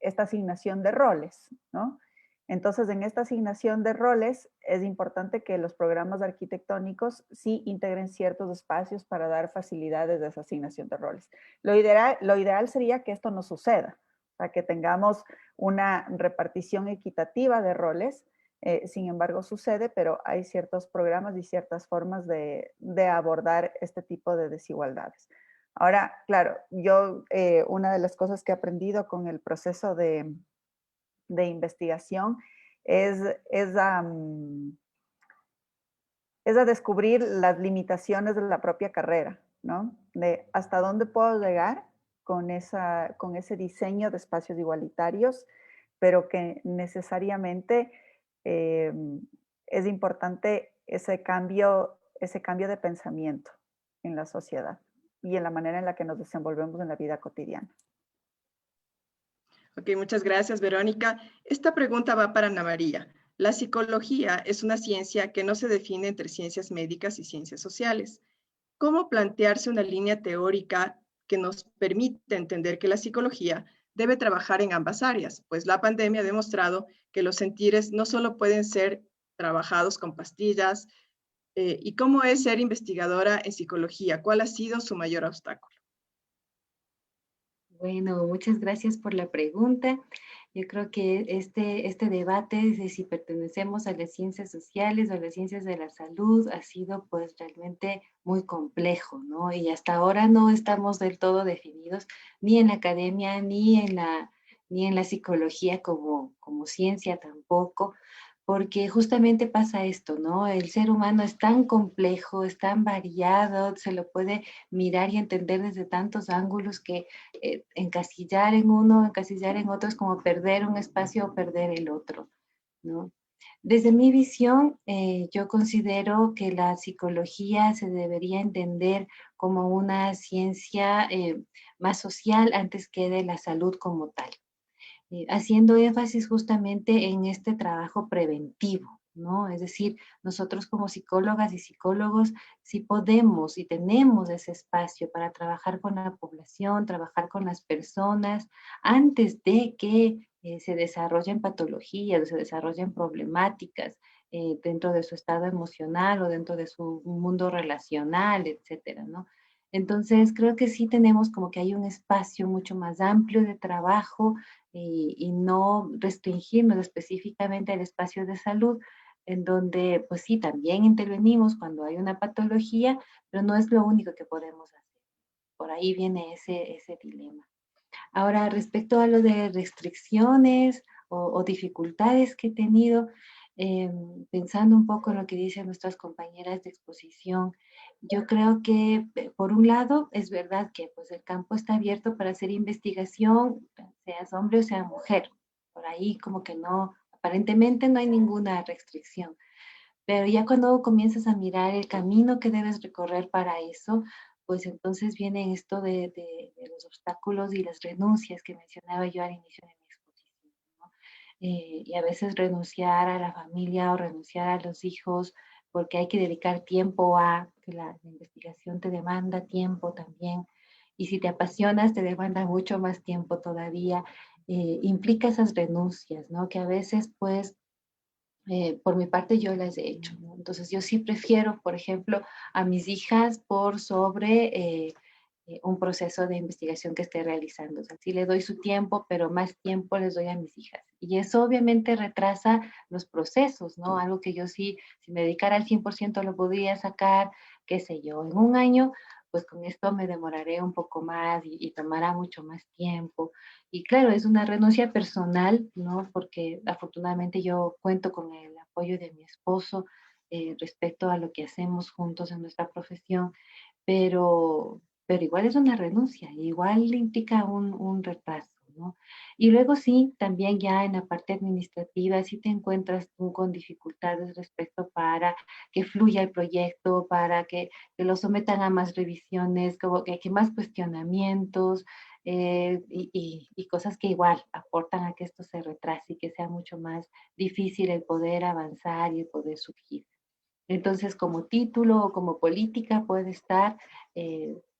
esta asignación de roles, ¿no? Entonces, en esta asignación de roles es importante que los programas arquitectónicos sí integren ciertos espacios para dar facilidades de esa asignación de roles. Lo ideal sería que esto no suceda, o sea, que tengamos una repartición equitativa de roles. Sin embargo, sucede, pero hay ciertos programas y ciertas formas de abordar este tipo de desigualdades. Ahora, claro, yo una de las cosas que he aprendido con el proceso de investigación es a descubrir las limitaciones de la propia carrera, ¿no? De hasta dónde puedo llegar con ese diseño de espacios igualitarios, pero que necesariamente es importante ese cambio de pensamiento en la sociedad y en la manera en la que nos desenvolvemos en la vida cotidiana. Ok, muchas gracias, Verónica. Esta pregunta va para Ana María. La psicología es una ciencia que no se define entre ciencias médicas y ciencias sociales. ¿Cómo plantearse una línea teórica que nos permite entender que la psicología debe trabajar en ambas áreas? Pues la pandemia ha demostrado que los sentires no solo pueden ser trabajados con pastillas. ¿Y cómo es ser investigadora en psicología? ¿Cuál ha sido su mayor obstáculo? Bueno, muchas gracias por la pregunta. Yo creo que este debate de si pertenecemos a las ciencias sociales o a las ciencias de la salud ha sido pues realmente muy complejo, ¿no? Y hasta ahora no estamos del todo definidos ni en la academia ni en la psicología como ciencia tampoco, porque justamente pasa esto, ¿no? El ser humano es tan complejo, es tan variado, se lo puede mirar y entender desde tantos ángulos que encasillar en uno, encasillar en otro es como perder un espacio o perder el otro, ¿no? Desde mi visión, yo considero que la psicología se debería entender como una ciencia más social antes que de la salud como tal, haciendo énfasis justamente en este trabajo preventivo, ¿no? Es decir, nosotros como psicólogas y psicólogos sí podemos y tenemos ese espacio para trabajar con la población, trabajar con las personas antes de que se desarrollen patologías, se desarrollen problemáticas dentro de su estado emocional o dentro de su mundo relacional, etcétera, ¿no? Entonces, creo que sí tenemos como que hay un espacio mucho más amplio de trabajo y no restringirnos específicamente al espacio de salud, en donde, pues sí, también intervenimos cuando hay una patología, pero no es lo único que podemos hacer. Por ahí viene ese dilema. Ahora, respecto a lo de restricciones o dificultades que he tenido, pensando un poco en lo que dicen nuestras compañeras de exposición, Yo creo que, por un lado, es verdad que pues, el campo está abierto para hacer investigación, seas hombre o sea mujer. Por ahí como que no, aparentemente no hay ninguna restricción. Pero ya cuando comienzas a mirar el camino que debes recorrer para eso, pues entonces viene esto de los obstáculos y las renuncias que mencionaba yo al inicio de mi exposición, ¿no? Y a veces renunciar a la familia o renunciar a los hijos, porque hay que dedicar tiempo a, que la investigación te demanda tiempo también, y si te apasionas te demanda mucho más tiempo todavía, implica esas renuncias, ¿no? Que a veces pues por mi parte yo las he hecho, ¿no? Entonces yo sí prefiero, por ejemplo, a mis hijas por sobre un proceso de investigación que esté realizando. O sea, sí le doy su tiempo, pero más tiempo les doy a mis hijas. Y eso obviamente retrasa los procesos, ¿no? Algo que yo sí, si me dedicara al 100% lo podría sacar, qué sé yo, en un año, pues con esto me demoraré un poco más y tomará mucho más tiempo. Y claro, es una renuncia personal, ¿no? Porque afortunadamente yo cuento con el apoyo de mi esposo respecto a lo que hacemos juntos en nuestra profesión, pero igual es una renuncia, igual implica un retraso, ¿no? Y luego sí, también ya en la parte administrativa, sí te encuentras tú con dificultades respecto para que fluya el proyecto, para que lo sometan a más revisiones, como que más cuestionamientos, y cosas que igual aportan a que esto se retrase y que sea mucho más difícil el poder avanzar y el poder surgir. Entonces, como título o como política puede estar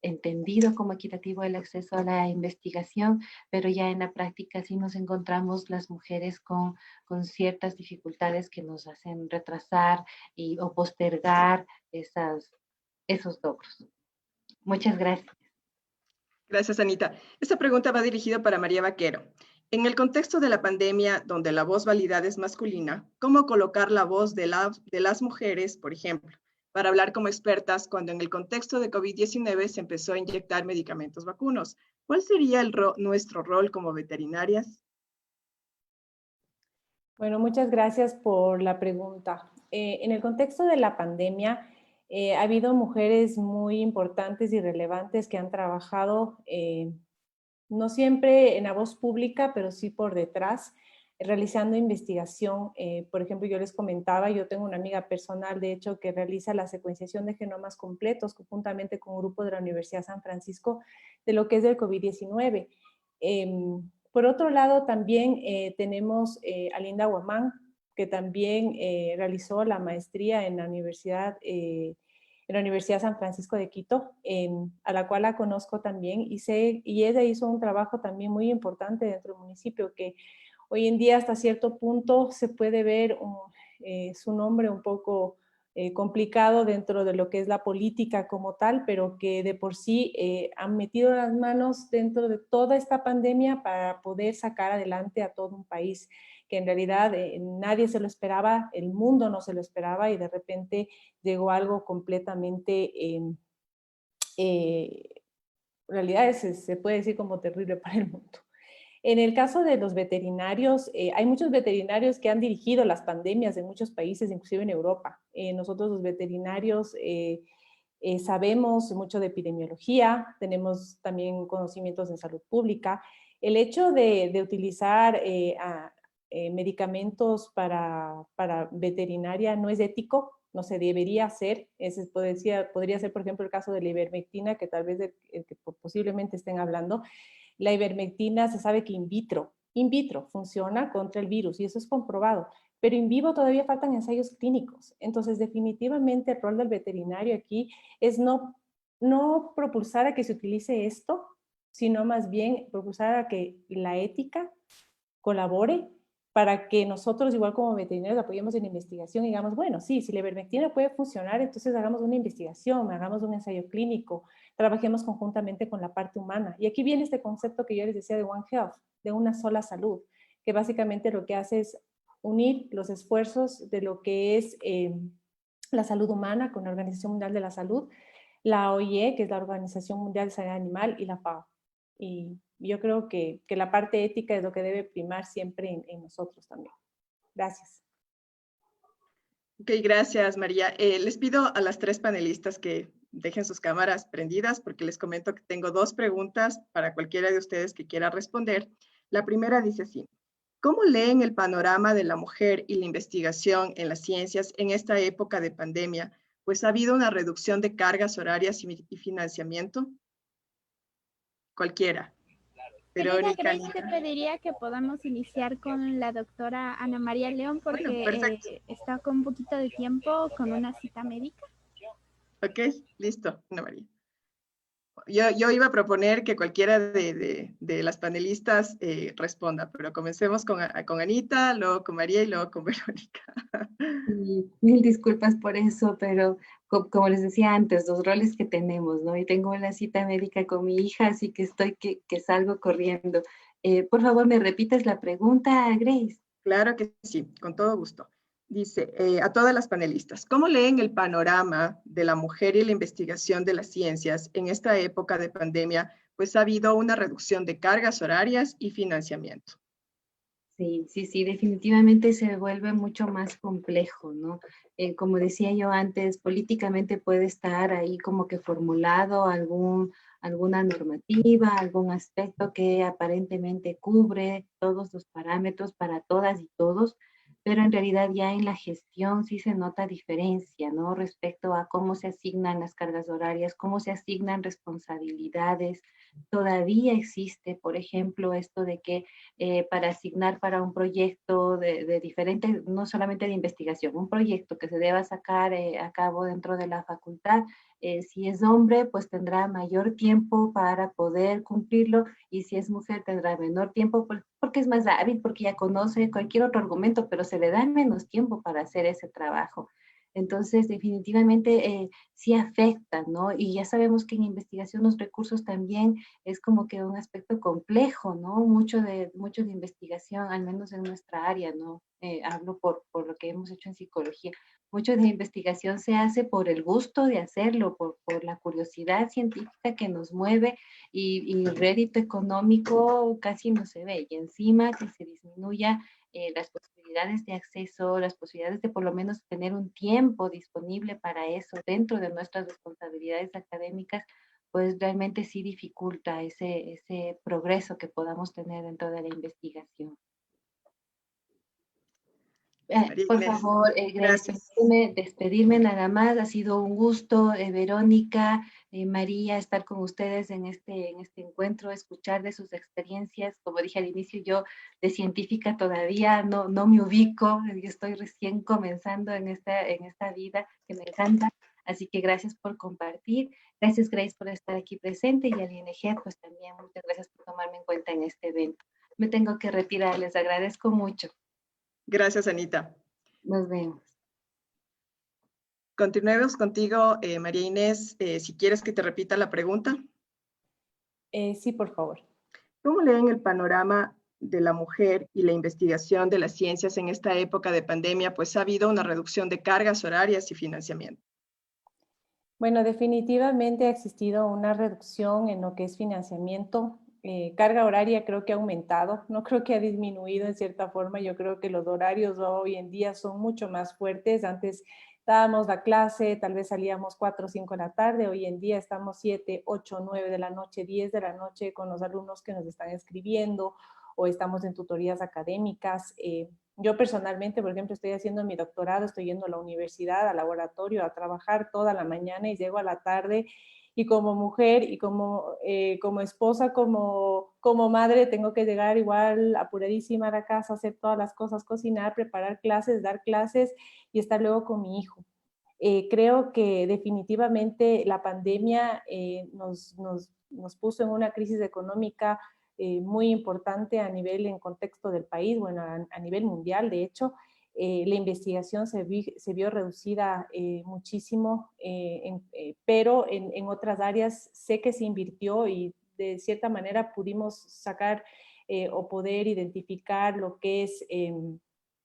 entendido como equitativo el acceso a la investigación, pero ya en la práctica sí nos encontramos las mujeres con ciertas dificultades que nos hacen retrasar o postergar esos logros. Muchas gracias. Gracias, Anita. Esta pregunta va dirigida para María Vaquero. En el contexto de la pandemia, donde la voz validada es masculina, ¿cómo colocar la voz de las mujeres, por ejemplo, para hablar como expertas cuando en el contexto de COVID-19 se empezó a inyectar medicamentos vacunos? ¿Cuál sería nuestro rol como veterinarias? Bueno, muchas gracias por la pregunta. En el contexto de la pandemia, ha habido mujeres muy importantes y relevantes que han trabajado, no siempre en la voz pública, pero sí por detrás, realizando investigación. Por ejemplo, yo les comentaba, yo tengo una amiga personal, de hecho, que realiza la secuenciación de genomas completos conjuntamente con un grupo de la Universidad de San Francisco de lo que es del COVID-19. Por otro lado, también tenemos a Linda Guamán, que también realizó la maestría en la Universidad San Francisco de Quito, a la cual la conozco también, y ella hizo un trabajo también muy importante dentro del municipio, que hoy en día hasta cierto punto se puede ver su nombre un poco complicado dentro de lo que es la política como tal, pero que de por sí han metido las manos dentro de toda esta pandemia para poder sacar adelante a todo un país, que en realidad nadie se lo esperaba, el mundo no se lo esperaba, y de repente llegó algo completamente, en realidad se puede decir como terrible para el mundo. En el caso de los veterinarios, hay muchos veterinarios que han dirigido las pandemias en muchos países, inclusive en Europa. Nosotros los veterinarios sabemos mucho de epidemiología, tenemos también conocimientos en salud pública. El hecho de utilizar medicamentos para veterinaria no es ético, no se debería hacer. Ese podría ser, por ejemplo, el caso de la ivermectina, que tal vez el que posiblemente estén hablando. La ivermectina se sabe que in vitro funciona contra el virus y eso es comprobado, pero in vivo todavía faltan ensayos clínicos. Entonces, definitivamente el rol del veterinario aquí es no propulsar a que se utilice esto, sino más bien propulsar a que la ética colabore para que nosotros, igual como veterinarios, apoyemos en la investigación y digamos, bueno, sí, si la ivermectina puede funcionar, entonces hagamos una investigación, hagamos un ensayo clínico, trabajemos conjuntamente con la parte humana. Y aquí viene este concepto que yo les decía de One Health, de una sola salud, que básicamente lo que hace es unir los esfuerzos de lo que es la salud humana con la Organización Mundial de la Salud, la OIE, que es la Organización Mundial de Sanidad Animal, y la FAO. Y yo creo que la parte ética es lo que debe primar siempre en nosotros también. Gracias. Ok, gracias, María. Les pido a las tres panelistas que dejen sus cámaras prendidas porque les comento que tengo 2 preguntas para cualquiera de ustedes que quiera responder. La primera dice así: ¿cómo leen el panorama de la mujer y la investigación en las ciencias en esta época de pandemia? Pues ha habido una reducción de cargas horarias y financiamiento. Cualquiera. Querida Verónica, Grace, te Anita. pediría que podamos iniciar con la doctora Ana María León Bueno, porque perfecto. está con un poquito de tiempo con una cita médica. Ok, listo, Ana María. Yo iba a proponer que cualquiera de las panelistas responda, pero comencemos con Anita, luego con María y luego con Verónica. Y mil disculpas por eso, pero como les decía antes, los roles que tenemos, ¿no? Y tengo una cita médica con mi hija, así que estoy que salgo corriendo. Por favor, ¿me repites la pregunta, Grace? Claro que sí, con todo gusto. Dice, a todas las panelistas, ¿cómo leen el panorama de la mujer y la investigación de las ciencias en esta época de pandemia? Pues ha habido una reducción de cargas horarias y financiamiento. Sí, sí, sí, definitivamente se vuelve mucho más complejo, ¿no? Como decía yo antes, políticamente puede estar ahí como que formulado alguna normativa, algún aspecto que aparentemente cubre todos los parámetros para todas y todos, pero en realidad ya en la gestión sí se nota diferencia, ¿no? Respecto a cómo se asignan las cargas horarias, cómo se asignan responsabilidades. Todavía existe, por ejemplo, esto de que para asignar para un proyecto de diferente, no solamente de investigación, un proyecto que se deba sacar a cabo dentro de la facultad. Si es hombre, pues tendrá mayor tiempo para poder cumplirlo y si es mujer tendrá menor tiempo porque es más hábil, porque ya conoce cualquier otro argumento, pero se le da menos tiempo para hacer ese trabajo. Entonces, definitivamente sí afecta, ¿no? Y ya sabemos que en investigación los recursos también es como que un aspecto complejo, ¿no? Mucho de investigación, al menos en nuestra área, ¿no? Hablo por lo que hemos hecho en psicología. Mucho de investigación se hace por el gusto de hacerlo, por la curiosidad científica que nos mueve y el rédito económico casi no se ve. Y encima que se disminuya las posibilidades de acceso, las posibilidades de por lo menos tener un tiempo disponible para eso dentro de nuestras responsabilidades académicas, pues realmente sí dificulta ese progreso que podamos tener dentro de la investigación. María Por Inés, favor, Grace, gracias. permíteme despedirme nada más. Ha sido un gusto, Verónica, María, estar con ustedes en este encuentro, escuchar de sus experiencias. Como dije al inicio, yo de científica todavía no me ubico, yo estoy recién comenzando en esta vida que me encanta. Así que gracias por compartir. Gracias, Grace, por estar aquí presente y al ING, pues también muchas gracias por tomarme en cuenta en este evento. Me tengo que retirar, les agradezco mucho. Gracias, Anita. Nos vemos. Continuemos contigo, María Inés, si quieres que te repita la pregunta. Sí, por favor. ¿Cómo leen el panorama de la mujer y la investigación de las ciencias en esta época de pandemia? Pues ha habido una reducción de cargas horarias y financiamiento. Bueno, definitivamente ha existido una reducción en lo que es financiamiento. Carga horaria creo que ha aumentado, no creo que ha disminuido en cierta forma. Yo creo que los horarios hoy en día son mucho más fuertes. Antes dábamos la clase, tal vez salíamos 4 o 5 de la tarde, hoy en día estamos 7, 8, 9 de la noche, 10 de la noche con los alumnos que nos están escribiendo o estamos en tutorías académicas. Yo personalmente, por ejemplo, estoy haciendo mi doctorado, estoy yendo a la universidad, al laboratorio, a trabajar toda la mañana y llego a la tarde y como mujer y como esposa, como madre, tengo que llegar igual apuradísima a la casa, hacer todas las cosas, cocinar, preparar clases, dar clases y estar luego con mi hijo. Creo que definitivamente la pandemia nos puso en una crisis económica muy importante a nivel, en contexto del país, bueno, a nivel mundial, de hecho. La investigación se vio reducida muchísimo, pero en otras áreas sé que se invirtió y de cierta manera pudimos sacar o poder identificar lo que es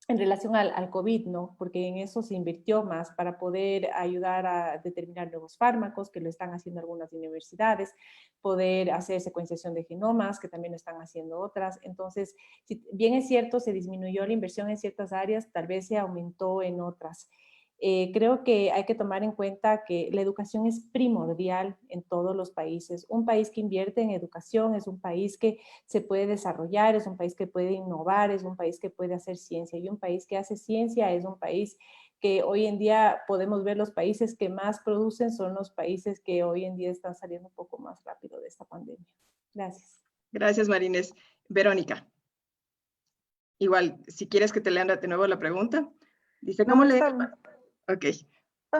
en relación al COVID, ¿no? Porque en eso se invirtió más para poder ayudar a determinar nuevos fármacos, que lo están haciendo algunas universidades, poder hacer secuenciación de genomas, que también lo están haciendo otras. Entonces, si bien es cierto, se disminuyó la inversión en ciertas áreas, tal vez se aumentó en otras. Creo que hay que tomar en cuenta que la educación es primordial en todos los países. Un país que invierte en educación es un país que se puede desarrollar, es un país que puede innovar, es un país que puede hacer ciencia. Y un país que hace ciencia es un país que hoy en día podemos ver los países que más producen son los países que hoy en día están saliendo un poco más rápido de esta pandemia. Gracias. Gracias, María Inés. Verónica, igual, si quieres que te lean de nuevo la pregunta. Dice, ¿cómo le...? Ok.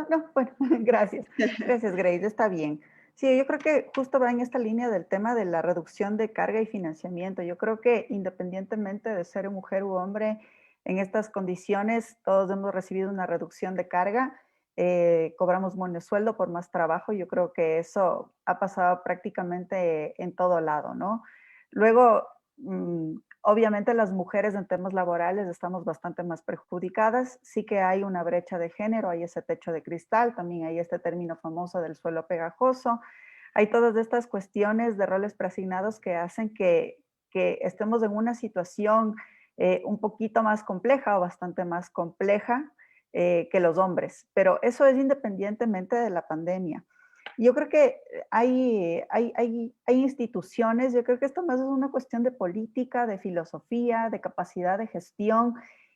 No, bueno, gracias. Gracias, Grace, está bien. Sí, yo creo que justo va en esta línea del tema de la reducción de carga y financiamiento. Yo creo que independientemente de ser mujer u hombre, en estas condiciones todos hemos recibido una reducción de carga, cobramos menos sueldo por más trabajo. Yo creo que eso ha pasado prácticamente en todo lado, ¿no? Luego, obviamente las mujeres en temas laborales estamos bastante más perjudicadas. Sí que hay una brecha de género, hay ese techo de cristal, también hay este término famoso del suelo pegajoso. Hay todas estas cuestiones de roles preasignados que hacen que estemos en una situación un poquito más compleja o bastante más compleja que los hombres. Pero eso es independientemente de la pandemia. Yo creo que hay instituciones, yo creo que esto más es una cuestión de política, de filosofía, de capacidad de gestión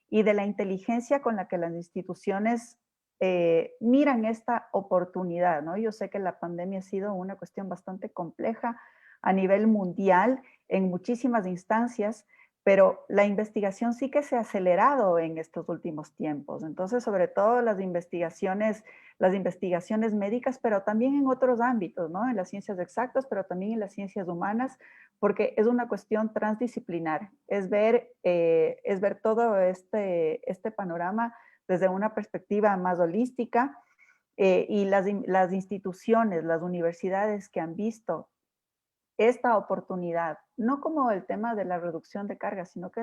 y de la inteligencia con la que las instituciones miran esta oportunidad, ¿no? Yo sé que la pandemia ha sido una cuestión bastante compleja a nivel mundial en muchísimas instancias, pero la investigación sí que se ha acelerado en estos últimos tiempos. Entonces, sobre todo las investigaciones médicas, pero también en otros ámbitos, ¿no? En las ciencias exactas, pero también en las ciencias humanas, porque es una cuestión transdisciplinar. Es ver todo este panorama desde una perspectiva más holística y las instituciones, las universidades que han visto esta oportunidad, no como el tema de la reducción de carga, sino que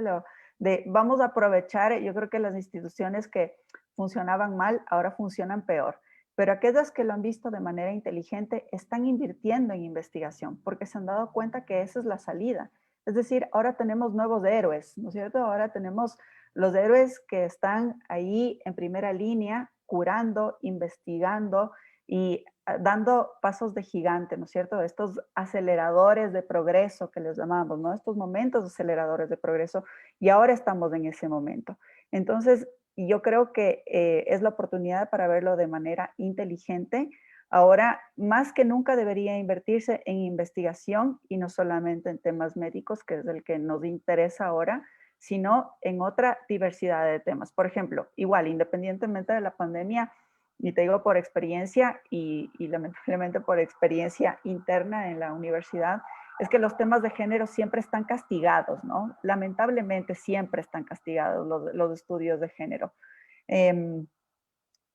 vamos a aprovechar, yo creo que las instituciones que funcionaban mal ahora funcionan peor, pero aquellas que lo han visto de manera inteligente están invirtiendo en investigación porque se han dado cuenta que esa es la salida. Es decir, ahora tenemos nuevos héroes, ¿no es cierto? Ahora tenemos los héroes que están ahí en primera línea, curando, investigando y dando pasos de gigante, ¿no es cierto? Estos aceleradores de progreso que les llamamos, ¿no? Estos momentos aceleradores de progreso, y ahora estamos en ese momento. Entonces, yo creo que es la oportunidad para verlo de manera inteligente. Ahora, más que nunca debería invertirse en investigación y no solamente en temas médicos, que es el que nos interesa ahora, sino en otra diversidad de temas. Por ejemplo, igual, independientemente de la pandemia, y te digo por experiencia y lamentablemente por experiencia interna en la universidad, es que los temas de género siempre están castigados, ¿no? Lamentablemente siempre están castigados los estudios de género.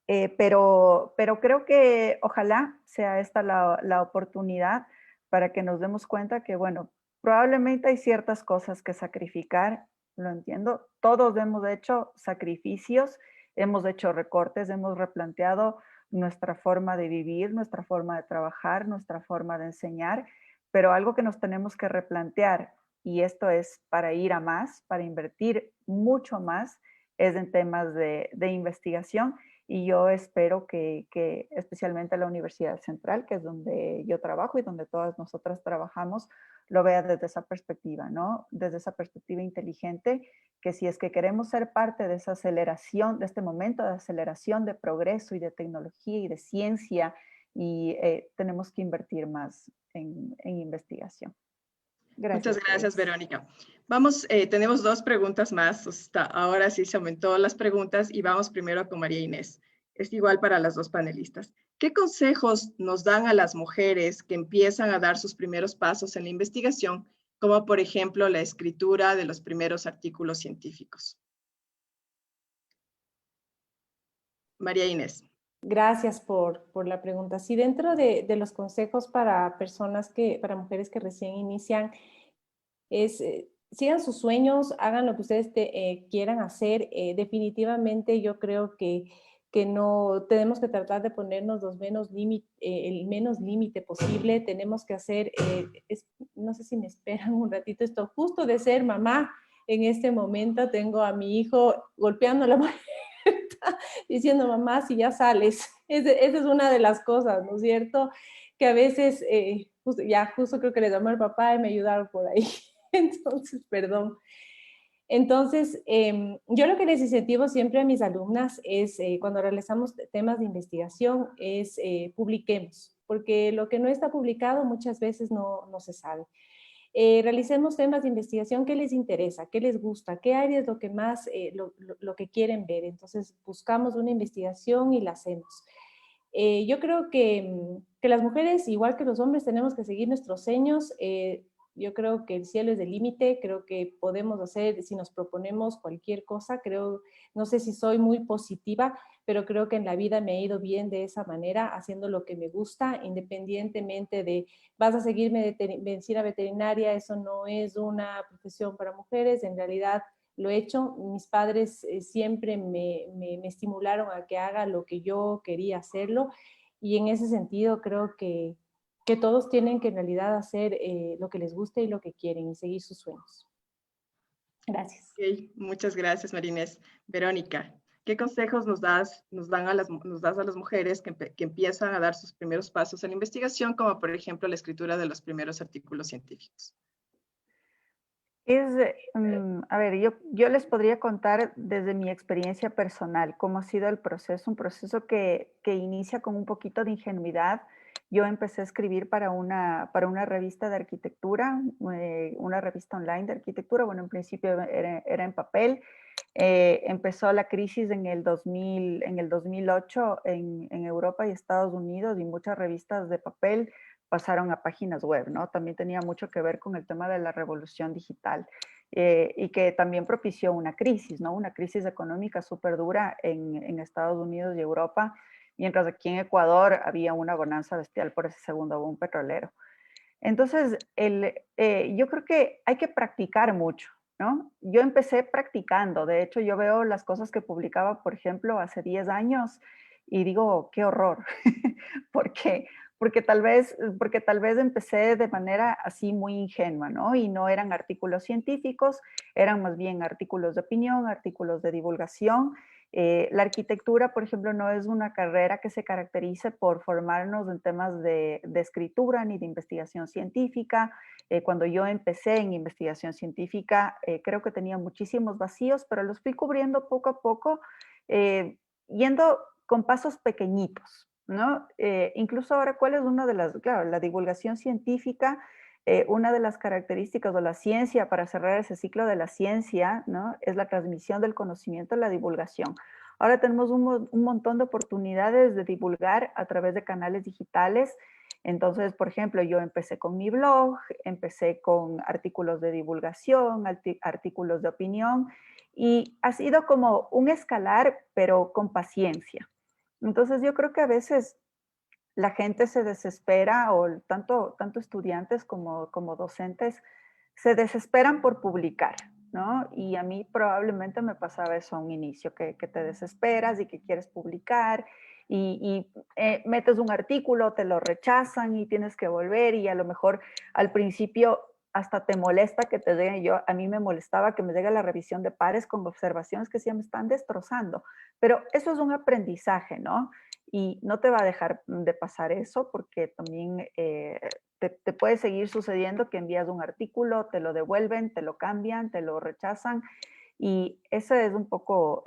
Pero creo que ojalá sea esta la oportunidad para que nos demos cuenta que, bueno, probablemente hay ciertas cosas que sacrificar, lo entiendo. Todos hemos hecho sacrificios, hemos hecho recortes, hemos replanteado nuestra forma de vivir, nuestra forma de trabajar, nuestra forma de enseñar, pero algo que nos tenemos que replantear, y esto es para ir a más, para invertir mucho más, es en temas de investigación. Y yo espero que especialmente la Universidad Central, que es donde yo trabajo y donde todas nosotras trabajamos, lo vea desde esa perspectiva, ¿no? Desde esa perspectiva inteligente, que si es que queremos ser parte de esa aceleración, de este momento de aceleración, de progreso y de tecnología y de ciencia, y tenemos que invertir más en investigación. Gracias. Muchas gracias, Verónica. Vamos, tenemos dos preguntas más. Ahora sí se aumentó las preguntas y vamos primero con María Inés. Es igual para las dos panelistas. ¿Qué consejos nos dan a las mujeres que empiezan a dar sus primeros pasos en la investigación, como por ejemplo la escritura de los primeros artículos científicos? María Inés. Gracias por la pregunta. Sí, dentro de los consejos para para mujeres que recién inician, es sigan sus sueños, hagan lo que ustedes quieran hacer. Definitivamente yo creo que no tenemos que tratar de ponernos el menos límite posible. Tenemos que hacer, no sé si me esperan un ratito, esto justo de ser mamá. En este momento tengo a mi hijo golpeando la diciendo, mamá, si ya sales. Esa es una de las cosas, ¿no es cierto? Que a veces, justo creo que le llamó al papá y me ayudaron por ahí. Entonces, perdón. Entonces, yo lo que les incentivo siempre a mis alumnas es, cuando realizamos temas de investigación, es publiquemos, porque lo que no está publicado muchas veces no se sabe. Realicemos temas de investigación que les interesa, qué les gusta, qué área es lo que más, lo que quieren ver. Entonces, buscamos una investigación y la hacemos. Yo creo que las mujeres, igual que los hombres, tenemos que seguir nuestros sueños. Yo creo que el cielo es el límite, creo que podemos hacer, si nos proponemos cualquier cosa, creo, no sé si soy muy positiva, pero creo que en la vida me ha ido bien de esa manera, haciendo lo que me gusta, independientemente de, vas a seguirme de medicina veterinaria, eso no es una profesión para mujeres, en realidad lo he hecho. Mis padres siempre me estimularon a que haga lo que yo quería hacerlo, y en ese sentido creo que todos tienen que en realidad hacer lo que les guste y lo que quieren y seguir sus sueños. Gracias. Okay, muchas gracias, Marinés. Verónica, ¿qué consejos nos das a las mujeres que empiezan a dar sus primeros pasos en la investigación, como por ejemplo la escritura de los primeros artículos científicos? A ver, yo les podría contar desde mi experiencia personal cómo ha sido el proceso, un proceso que inicia con un poquito de ingenuidad. Yo empecé a escribir para una revista de arquitectura, una revista online de arquitectura. Bueno, en principio era en papel. Empezó la crisis en el 2008 en Europa y Estados Unidos, y muchas revistas de papel pasaron a páginas web, ¿no? También tenía mucho que ver con el tema de la revolución digital, y que también propició una crisis, ¿no? Una crisis económica súper dura en Estados Unidos y Europa, mientras aquí en Ecuador había una bonanza bestial por ese segundo boom petrolero. Entonces, yo creo que hay que practicar mucho, ¿no? Yo empecé practicando. De hecho, yo veo las cosas que publicaba, por ejemplo, hace 10 años y digo, qué horror, porque, porque tal vez empecé de manera así muy ingenua, ¿no? Y no eran artículos científicos, eran más bien artículos de opinión, artículos de divulgación. La arquitectura, por ejemplo, no es una carrera que se caracterice por formarnos en temas de escritura ni de investigación científica. Cuando yo empecé en investigación científica, creo que tenía muchísimos vacíos, pero los fui cubriendo poco a poco, yendo con pasos pequeñitos, ¿no? Incluso ahora, ¿cuál es una de las, claro, la divulgación científica? Una de las características de la ciencia, para cerrar ese ciclo de la ciencia, ¿no? Es la transmisión del conocimiento, la divulgación. Ahora tenemos un montón de oportunidades de divulgar a través de canales digitales. Entonces, por ejemplo, yo empecé con mi blog, empecé con artículos de divulgación, artículos de opinión, y ha sido como un escalar, pero con paciencia. Entonces, yo creo que a veces la gente se desespera, o tanto estudiantes como docentes se desesperan por publicar, ¿no? Y a mí probablemente me pasaba eso a un inicio, que te desesperas y que quieres publicar, y metes un artículo, te lo rechazan y tienes que volver, y a lo mejor al principio hasta te molesta que te llegue. A mí me molestaba que me llegue la revisión de pares con observaciones que sí me están destrozando, pero eso es un aprendizaje, ¿no? Y no te va a dejar de pasar eso, porque también te puede seguir sucediendo que envías un artículo, te lo devuelven, te lo cambian, te lo rechazan, y eso es un poco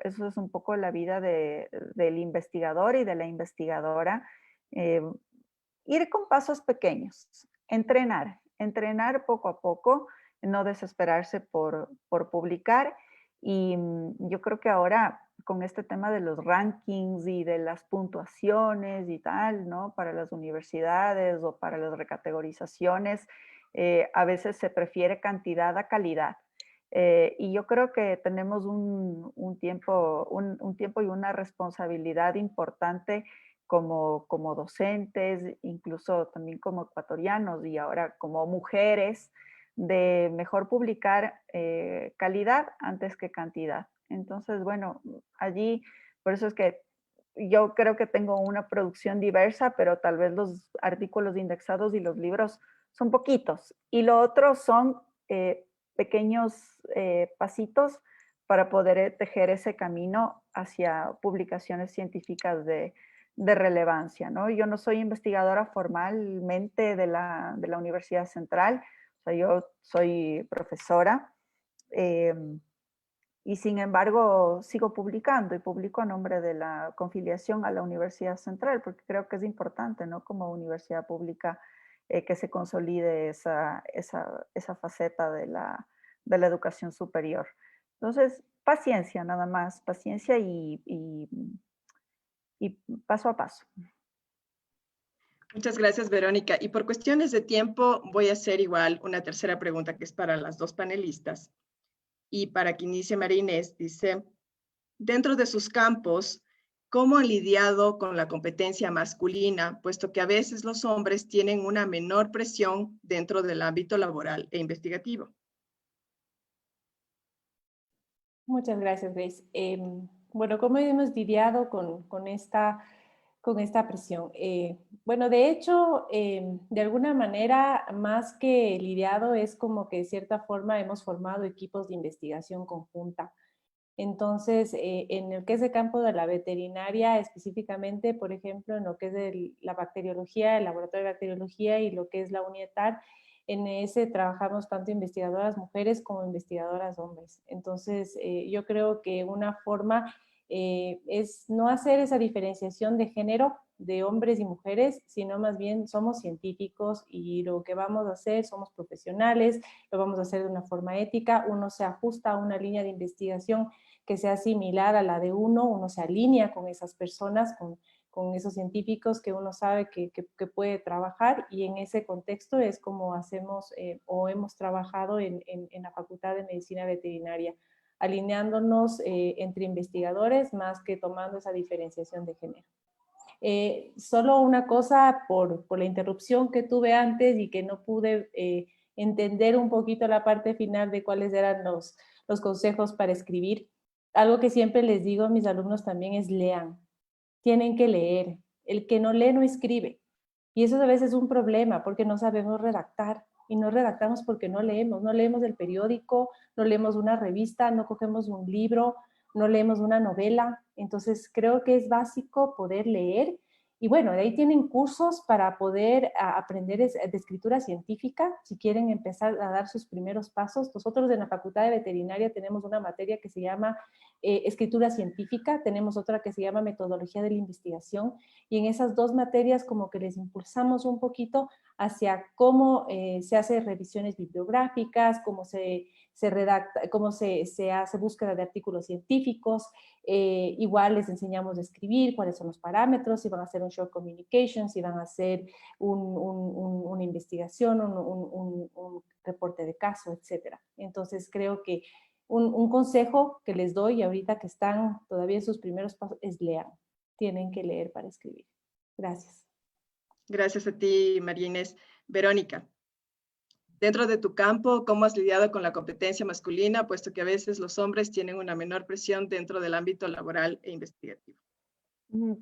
la vida del investigador y de la investigadora. Ir con pasos pequeños, entrenar poco a poco, no desesperarse por publicar. Y yo creo que ahora, con este tema de los rankings y de las puntuaciones y tal, ¿no? Para las universidades o para las recategorizaciones, a veces se prefiere cantidad a calidad. Y yo creo que tenemos un tiempo y una responsabilidad importante como docentes, incluso también como ecuatorianos y ahora como mujeres, de mejor publicar calidad antes que cantidad. Entonces, bueno, allí, por eso es que yo creo que tengo una producción diversa, pero tal vez los artículos indexados y los libros son poquitos. Y lo otro son pequeños pasitos para poder tejer ese camino hacia publicaciones científicas de relevancia, ¿no? Yo no soy investigadora formalmente de la Universidad Central, o sea, yo soy profesora, y sin embargo sigo publicando y publico a nombre de la Confiliación a la Universidad Central, porque creo que es importante, ¿no? Como universidad pública, que se consolide esa faceta de la educación superior. Entonces, paciencia nada más, paciencia y paso a paso. Muchas gracias, Verónica. Y por cuestiones de tiempo, voy a hacer igual una tercera pregunta que es para las dos panelistas. Y para que inicie María Inés, dice, dentro de sus campos, ¿cómo han lidiado con la competencia masculina, puesto que a veces los hombres tienen una menor presión dentro del ámbito laboral e investigativo? Muchas gracias, Grace. Bueno, ¿cómo hemos lidiado con esta presión? Bueno, de hecho, de alguna manera, más que lidiado, es como que de cierta forma hemos formado equipos de investigación conjunta. Entonces, en el que es el campo de la veterinaria, específicamente, por ejemplo, en lo que es la bacteriología, el laboratorio de bacteriología y lo que es la UNIETAR, en ese trabajamos tanto investigadoras mujeres como investigadoras hombres. Entonces, yo creo que una forma es no hacer esa diferenciación de género de hombres y mujeres, sino más bien somos científicos y lo que vamos a hacer, somos profesionales, lo vamos a hacer de una forma ética, uno se ajusta a una línea de investigación que sea similar a la de uno se alinea con esas personas, con esos científicos que uno sabe que puede trabajar, y en ese contexto es como hacemos o hemos trabajado en la Facultad de Medicina Veterinaria, alineándonos entre investigadores más que tomando esa diferenciación de género. Solo una cosa por la interrupción que tuve antes y que no pude entender un poquito la parte final de cuáles eran los consejos para escribir. Algo que siempre les digo a mis alumnos también es lean. Tienen que leer. El que no lee no escribe. Y eso a veces es un problema porque no sabemos redactar. Y no redactamos porque no leemos. No leemos el periódico, no leemos una revista, no cogemos un libro, no leemos una novela. Entonces creo que es básico poder leer. Y bueno, de ahí tienen cursos para poder aprender de escritura científica, si quieren empezar a dar sus primeros pasos. Nosotros en la Facultad de Veterinaria tenemos una materia que se llama escritura científica, tenemos otra que se llama metodología de la investigación, y en esas dos materias como que les impulsamos un poquito hacia cómo se hace revisiones bibliográficas, cómo se redacta, cómo se hace búsqueda de artículos científicos. Igual les enseñamos a escribir, cuáles son los parámetros, si van a hacer un short communication, si van a hacer una investigación, un reporte de caso, etc. Entonces creo que un consejo que les doy ahorita que están todavía en sus primeros pasos es lean. Tienen que leer para escribir. Gracias. Gracias a ti, María Inés. Verónica, dentro de tu campo, ¿cómo has lidiado con la competencia masculina, puesto que a veces los hombres tienen una menor presión dentro del ámbito laboral e investigativo?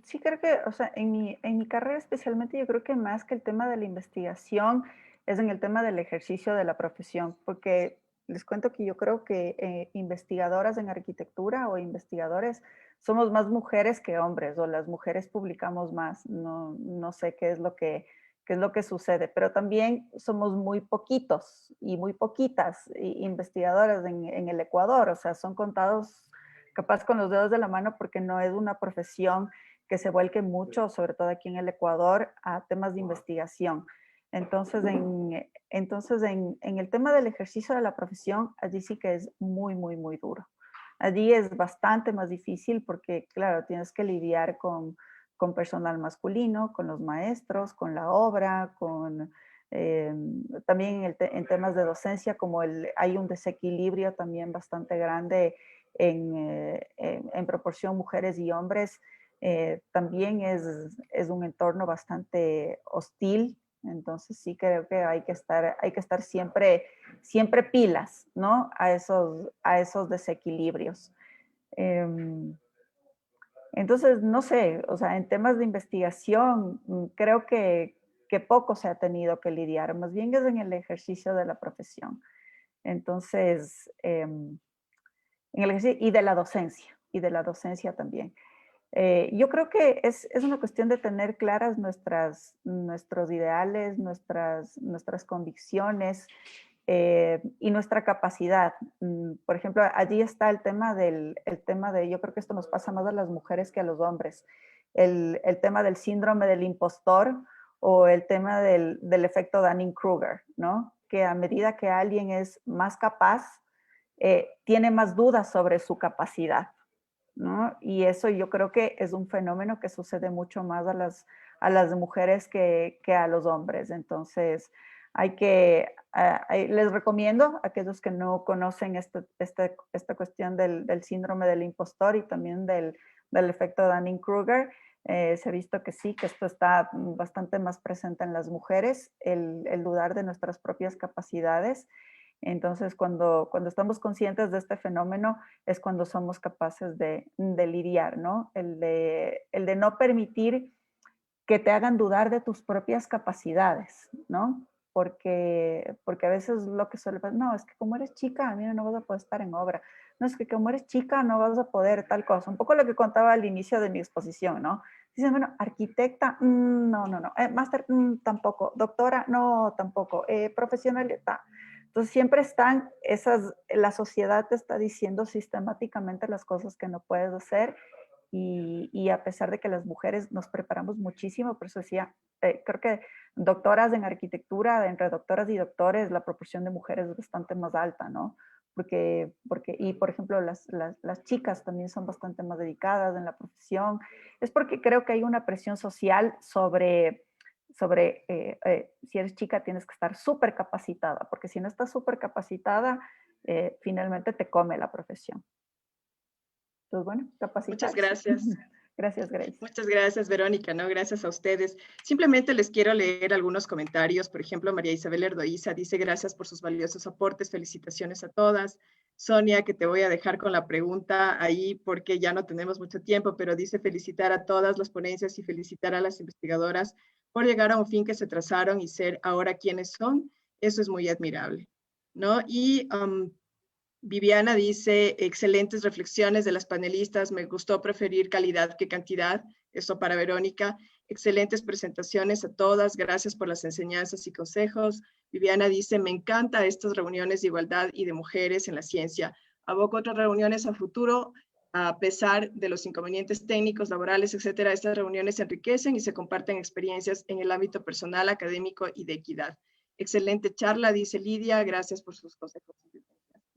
Sí, creo que, o sea, en mi carrera especialmente, yo creo que más que el tema de la investigación es en el tema del ejercicio de la profesión, porque les cuento que yo creo que investigadoras en arquitectura o investigadores somos más mujeres que hombres, o las mujeres publicamos más, no sé qué es lo que sucede, pero también somos muy poquitos y muy poquitas investigadoras en el Ecuador, o sea, son contados capaz con los dedos de la mano, porque no es una profesión que se vuelque mucho, sobre todo aquí en el Ecuador, a temas de investigación. Entonces, en el tema del ejercicio de la profesión, allí sí que es muy, muy, muy duro. Allí es bastante más difícil porque, claro, tienes que lidiar con personal masculino, con los maestros, con la obra, también en temas de docencia, como hay un desequilibrio también bastante grande en proporción mujeres y hombres, también es un entorno bastante hostil. Entonces sí creo que hay que estar siempre pilas, ¿no? A esos desequilibrios. Entonces, no sé, o sea, en temas de investigación, creo que poco se ha tenido que lidiar, más bien es en el ejercicio de la profesión. Entonces, en el ejercicio y de la docencia, de la docencia también. Yo creo que es una cuestión de tener claras nuestros ideales, nuestras convicciones y nuestra capacidad. Por ejemplo, allí está el tema yo creo que esto nos pasa más a las mujeres que a los hombres, el tema del síndrome del impostor o el tema del efecto Dunning-Kruger, ¿no? Que a medida que alguien es más capaz, tiene más dudas sobre su capacidad, ¿no? Y eso yo creo que es un fenómeno que sucede mucho más a las mujeres que a los hombres. Entonces, les recomiendo a aquellos que no conocen esta cuestión del síndrome del impostor y también del efecto Dunning-Kruger. Se ha visto que sí, que esto está bastante más presente en las mujeres, el dudar de nuestras propias capacidades. Entonces, cuando estamos conscientes de este fenómeno es cuando somos capaces de lidiar, ¿no? El de no permitir que te hagan dudar de tus propias capacidades, ¿no? Porque a veces lo que suele pasar, no, es que como eres chica, mira, no vas a poder estar en obra. No, es que como eres chica, no vas a poder tal cosa. Un poco lo que contaba al inicio de mi exposición, ¿no? Dicen, bueno, arquitecta, no. Máster, tampoco. Doctora, no, tampoco. Profesional, entonces siempre están la sociedad te está diciendo sistemáticamente las cosas que no puedes hacer y a pesar de que las mujeres nos preparamos muchísimo, por eso decía, creo que doctoras en arquitectura, entre doctoras y doctores, la proporción de mujeres es bastante más alta, ¿no? Y por ejemplo, las chicas también son bastante más dedicadas en la profesión. Es porque creo que hay una presión social sobre si eres chica tienes que estar súper capacitada, porque si no estás súper capacitada, finalmente te come la profesión. Entonces, bueno, capacitarse. Muchas gracias. Gracias, Grace. Muchas gracias, Verónica, ¿no? Gracias a ustedes. Simplemente les quiero leer algunos comentarios. Por ejemplo, María Isabel Erdoiza dice, gracias por sus valiosos aportes, felicitaciones a todas. Sonia, que te voy a dejar con la pregunta ahí porque ya no tenemos mucho tiempo, pero dice felicitar a todas las ponencias y felicitar a las investigadoras por llegar a un fin que se trazaron y ser ahora quienes son. Eso es muy admirable, ¿no? Y Viviana dice, excelentes reflexiones de las panelistas, me gustó preferir calidad que cantidad, eso para Verónica. Excelentes presentaciones a todas, gracias por las enseñanzas y consejos. Viviana dice, me encanta estas reuniones de igualdad y de mujeres en la ciencia. Aboco otras reuniones a futuro, a pesar de los inconvenientes técnicos, laborales, etcétera. Estas reuniones se enriquecen y se comparten experiencias en el ámbito personal, académico y de equidad. Excelente charla, dice Lidia, gracias por sus consejos.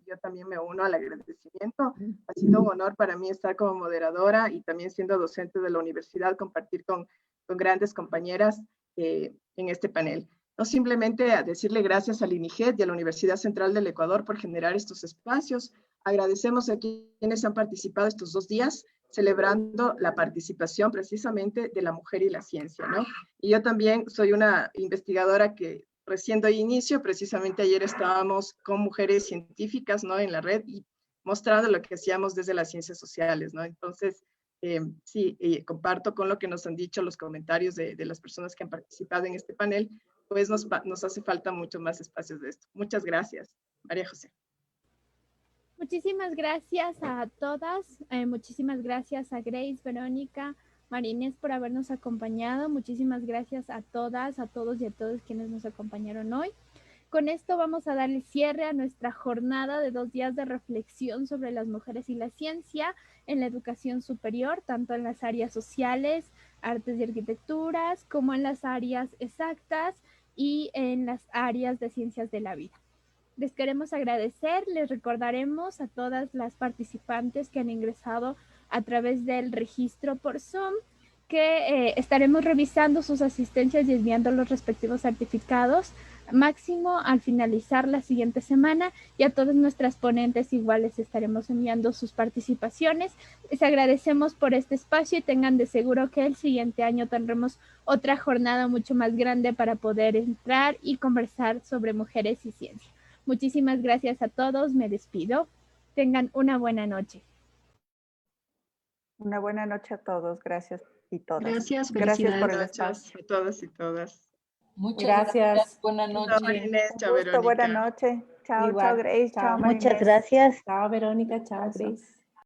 Yo también me uno al agradecimiento. Ha sido un honor para mí estar como moderadora y también siendo docente de la universidad, compartir con grandes compañeras en este panel. No simplemente a decirle gracias al INIGED y a la Universidad Central del Ecuador por generar estos espacios. Agradecemos a quienes han participado estos 2 días celebrando la participación precisamente de la mujer y la ciencia, ¿no? Y yo también soy una investigadora que recién doy inicio, precisamente ayer estábamos con mujeres científicas, ¿no? En la red y mostrando lo que hacíamos desde las ciencias sociales, ¿no? Entonces, sí, comparto con lo que nos han dicho los comentarios de las personas que han participado en este panel, pues nos hace falta mucho más espacios de esto. Muchas gracias, María José. Muchísimas gracias a todas, muchísimas gracias a Grace, Verónica, María Inés por habernos acompañado. Muchísimas gracias a todas, a todos y a todas quienes nos acompañaron hoy. Con esto vamos a darle cierre a nuestra jornada de 2 días de reflexión sobre las mujeres y la ciencia en la educación superior, tanto en las áreas sociales, artes y arquitecturas, como en las áreas exactas y en las áreas de ciencias de la vida. Les queremos agradecer, les recordaremos a todas las participantes que han ingresado a través del registro por Zoom, que estaremos revisando sus asistencias y enviando los respectivos certificados máximo al finalizar la siguiente semana, y a todas nuestras ponentes igual les estaremos enviando sus participaciones. Les agradecemos por este espacio y tengan de seguro que el siguiente año tendremos otra jornada mucho más grande para poder entrar y conversar sobre mujeres y ciencia. Muchísimas gracias a todos, me despido. Tengan una buena noche. Una buena noche a todos, gracias y todas. Gracias, gracias por el Gracias espacio. a todas y todas. Muchas gracias. Buenas Chao, noches. María Inés, Un chao, gusto, Verónica. buena noche. Chao, Igual. chao Grace, Chao. chao María Muchas Inés. gracias. Chao, Verónica. Chao, Grace.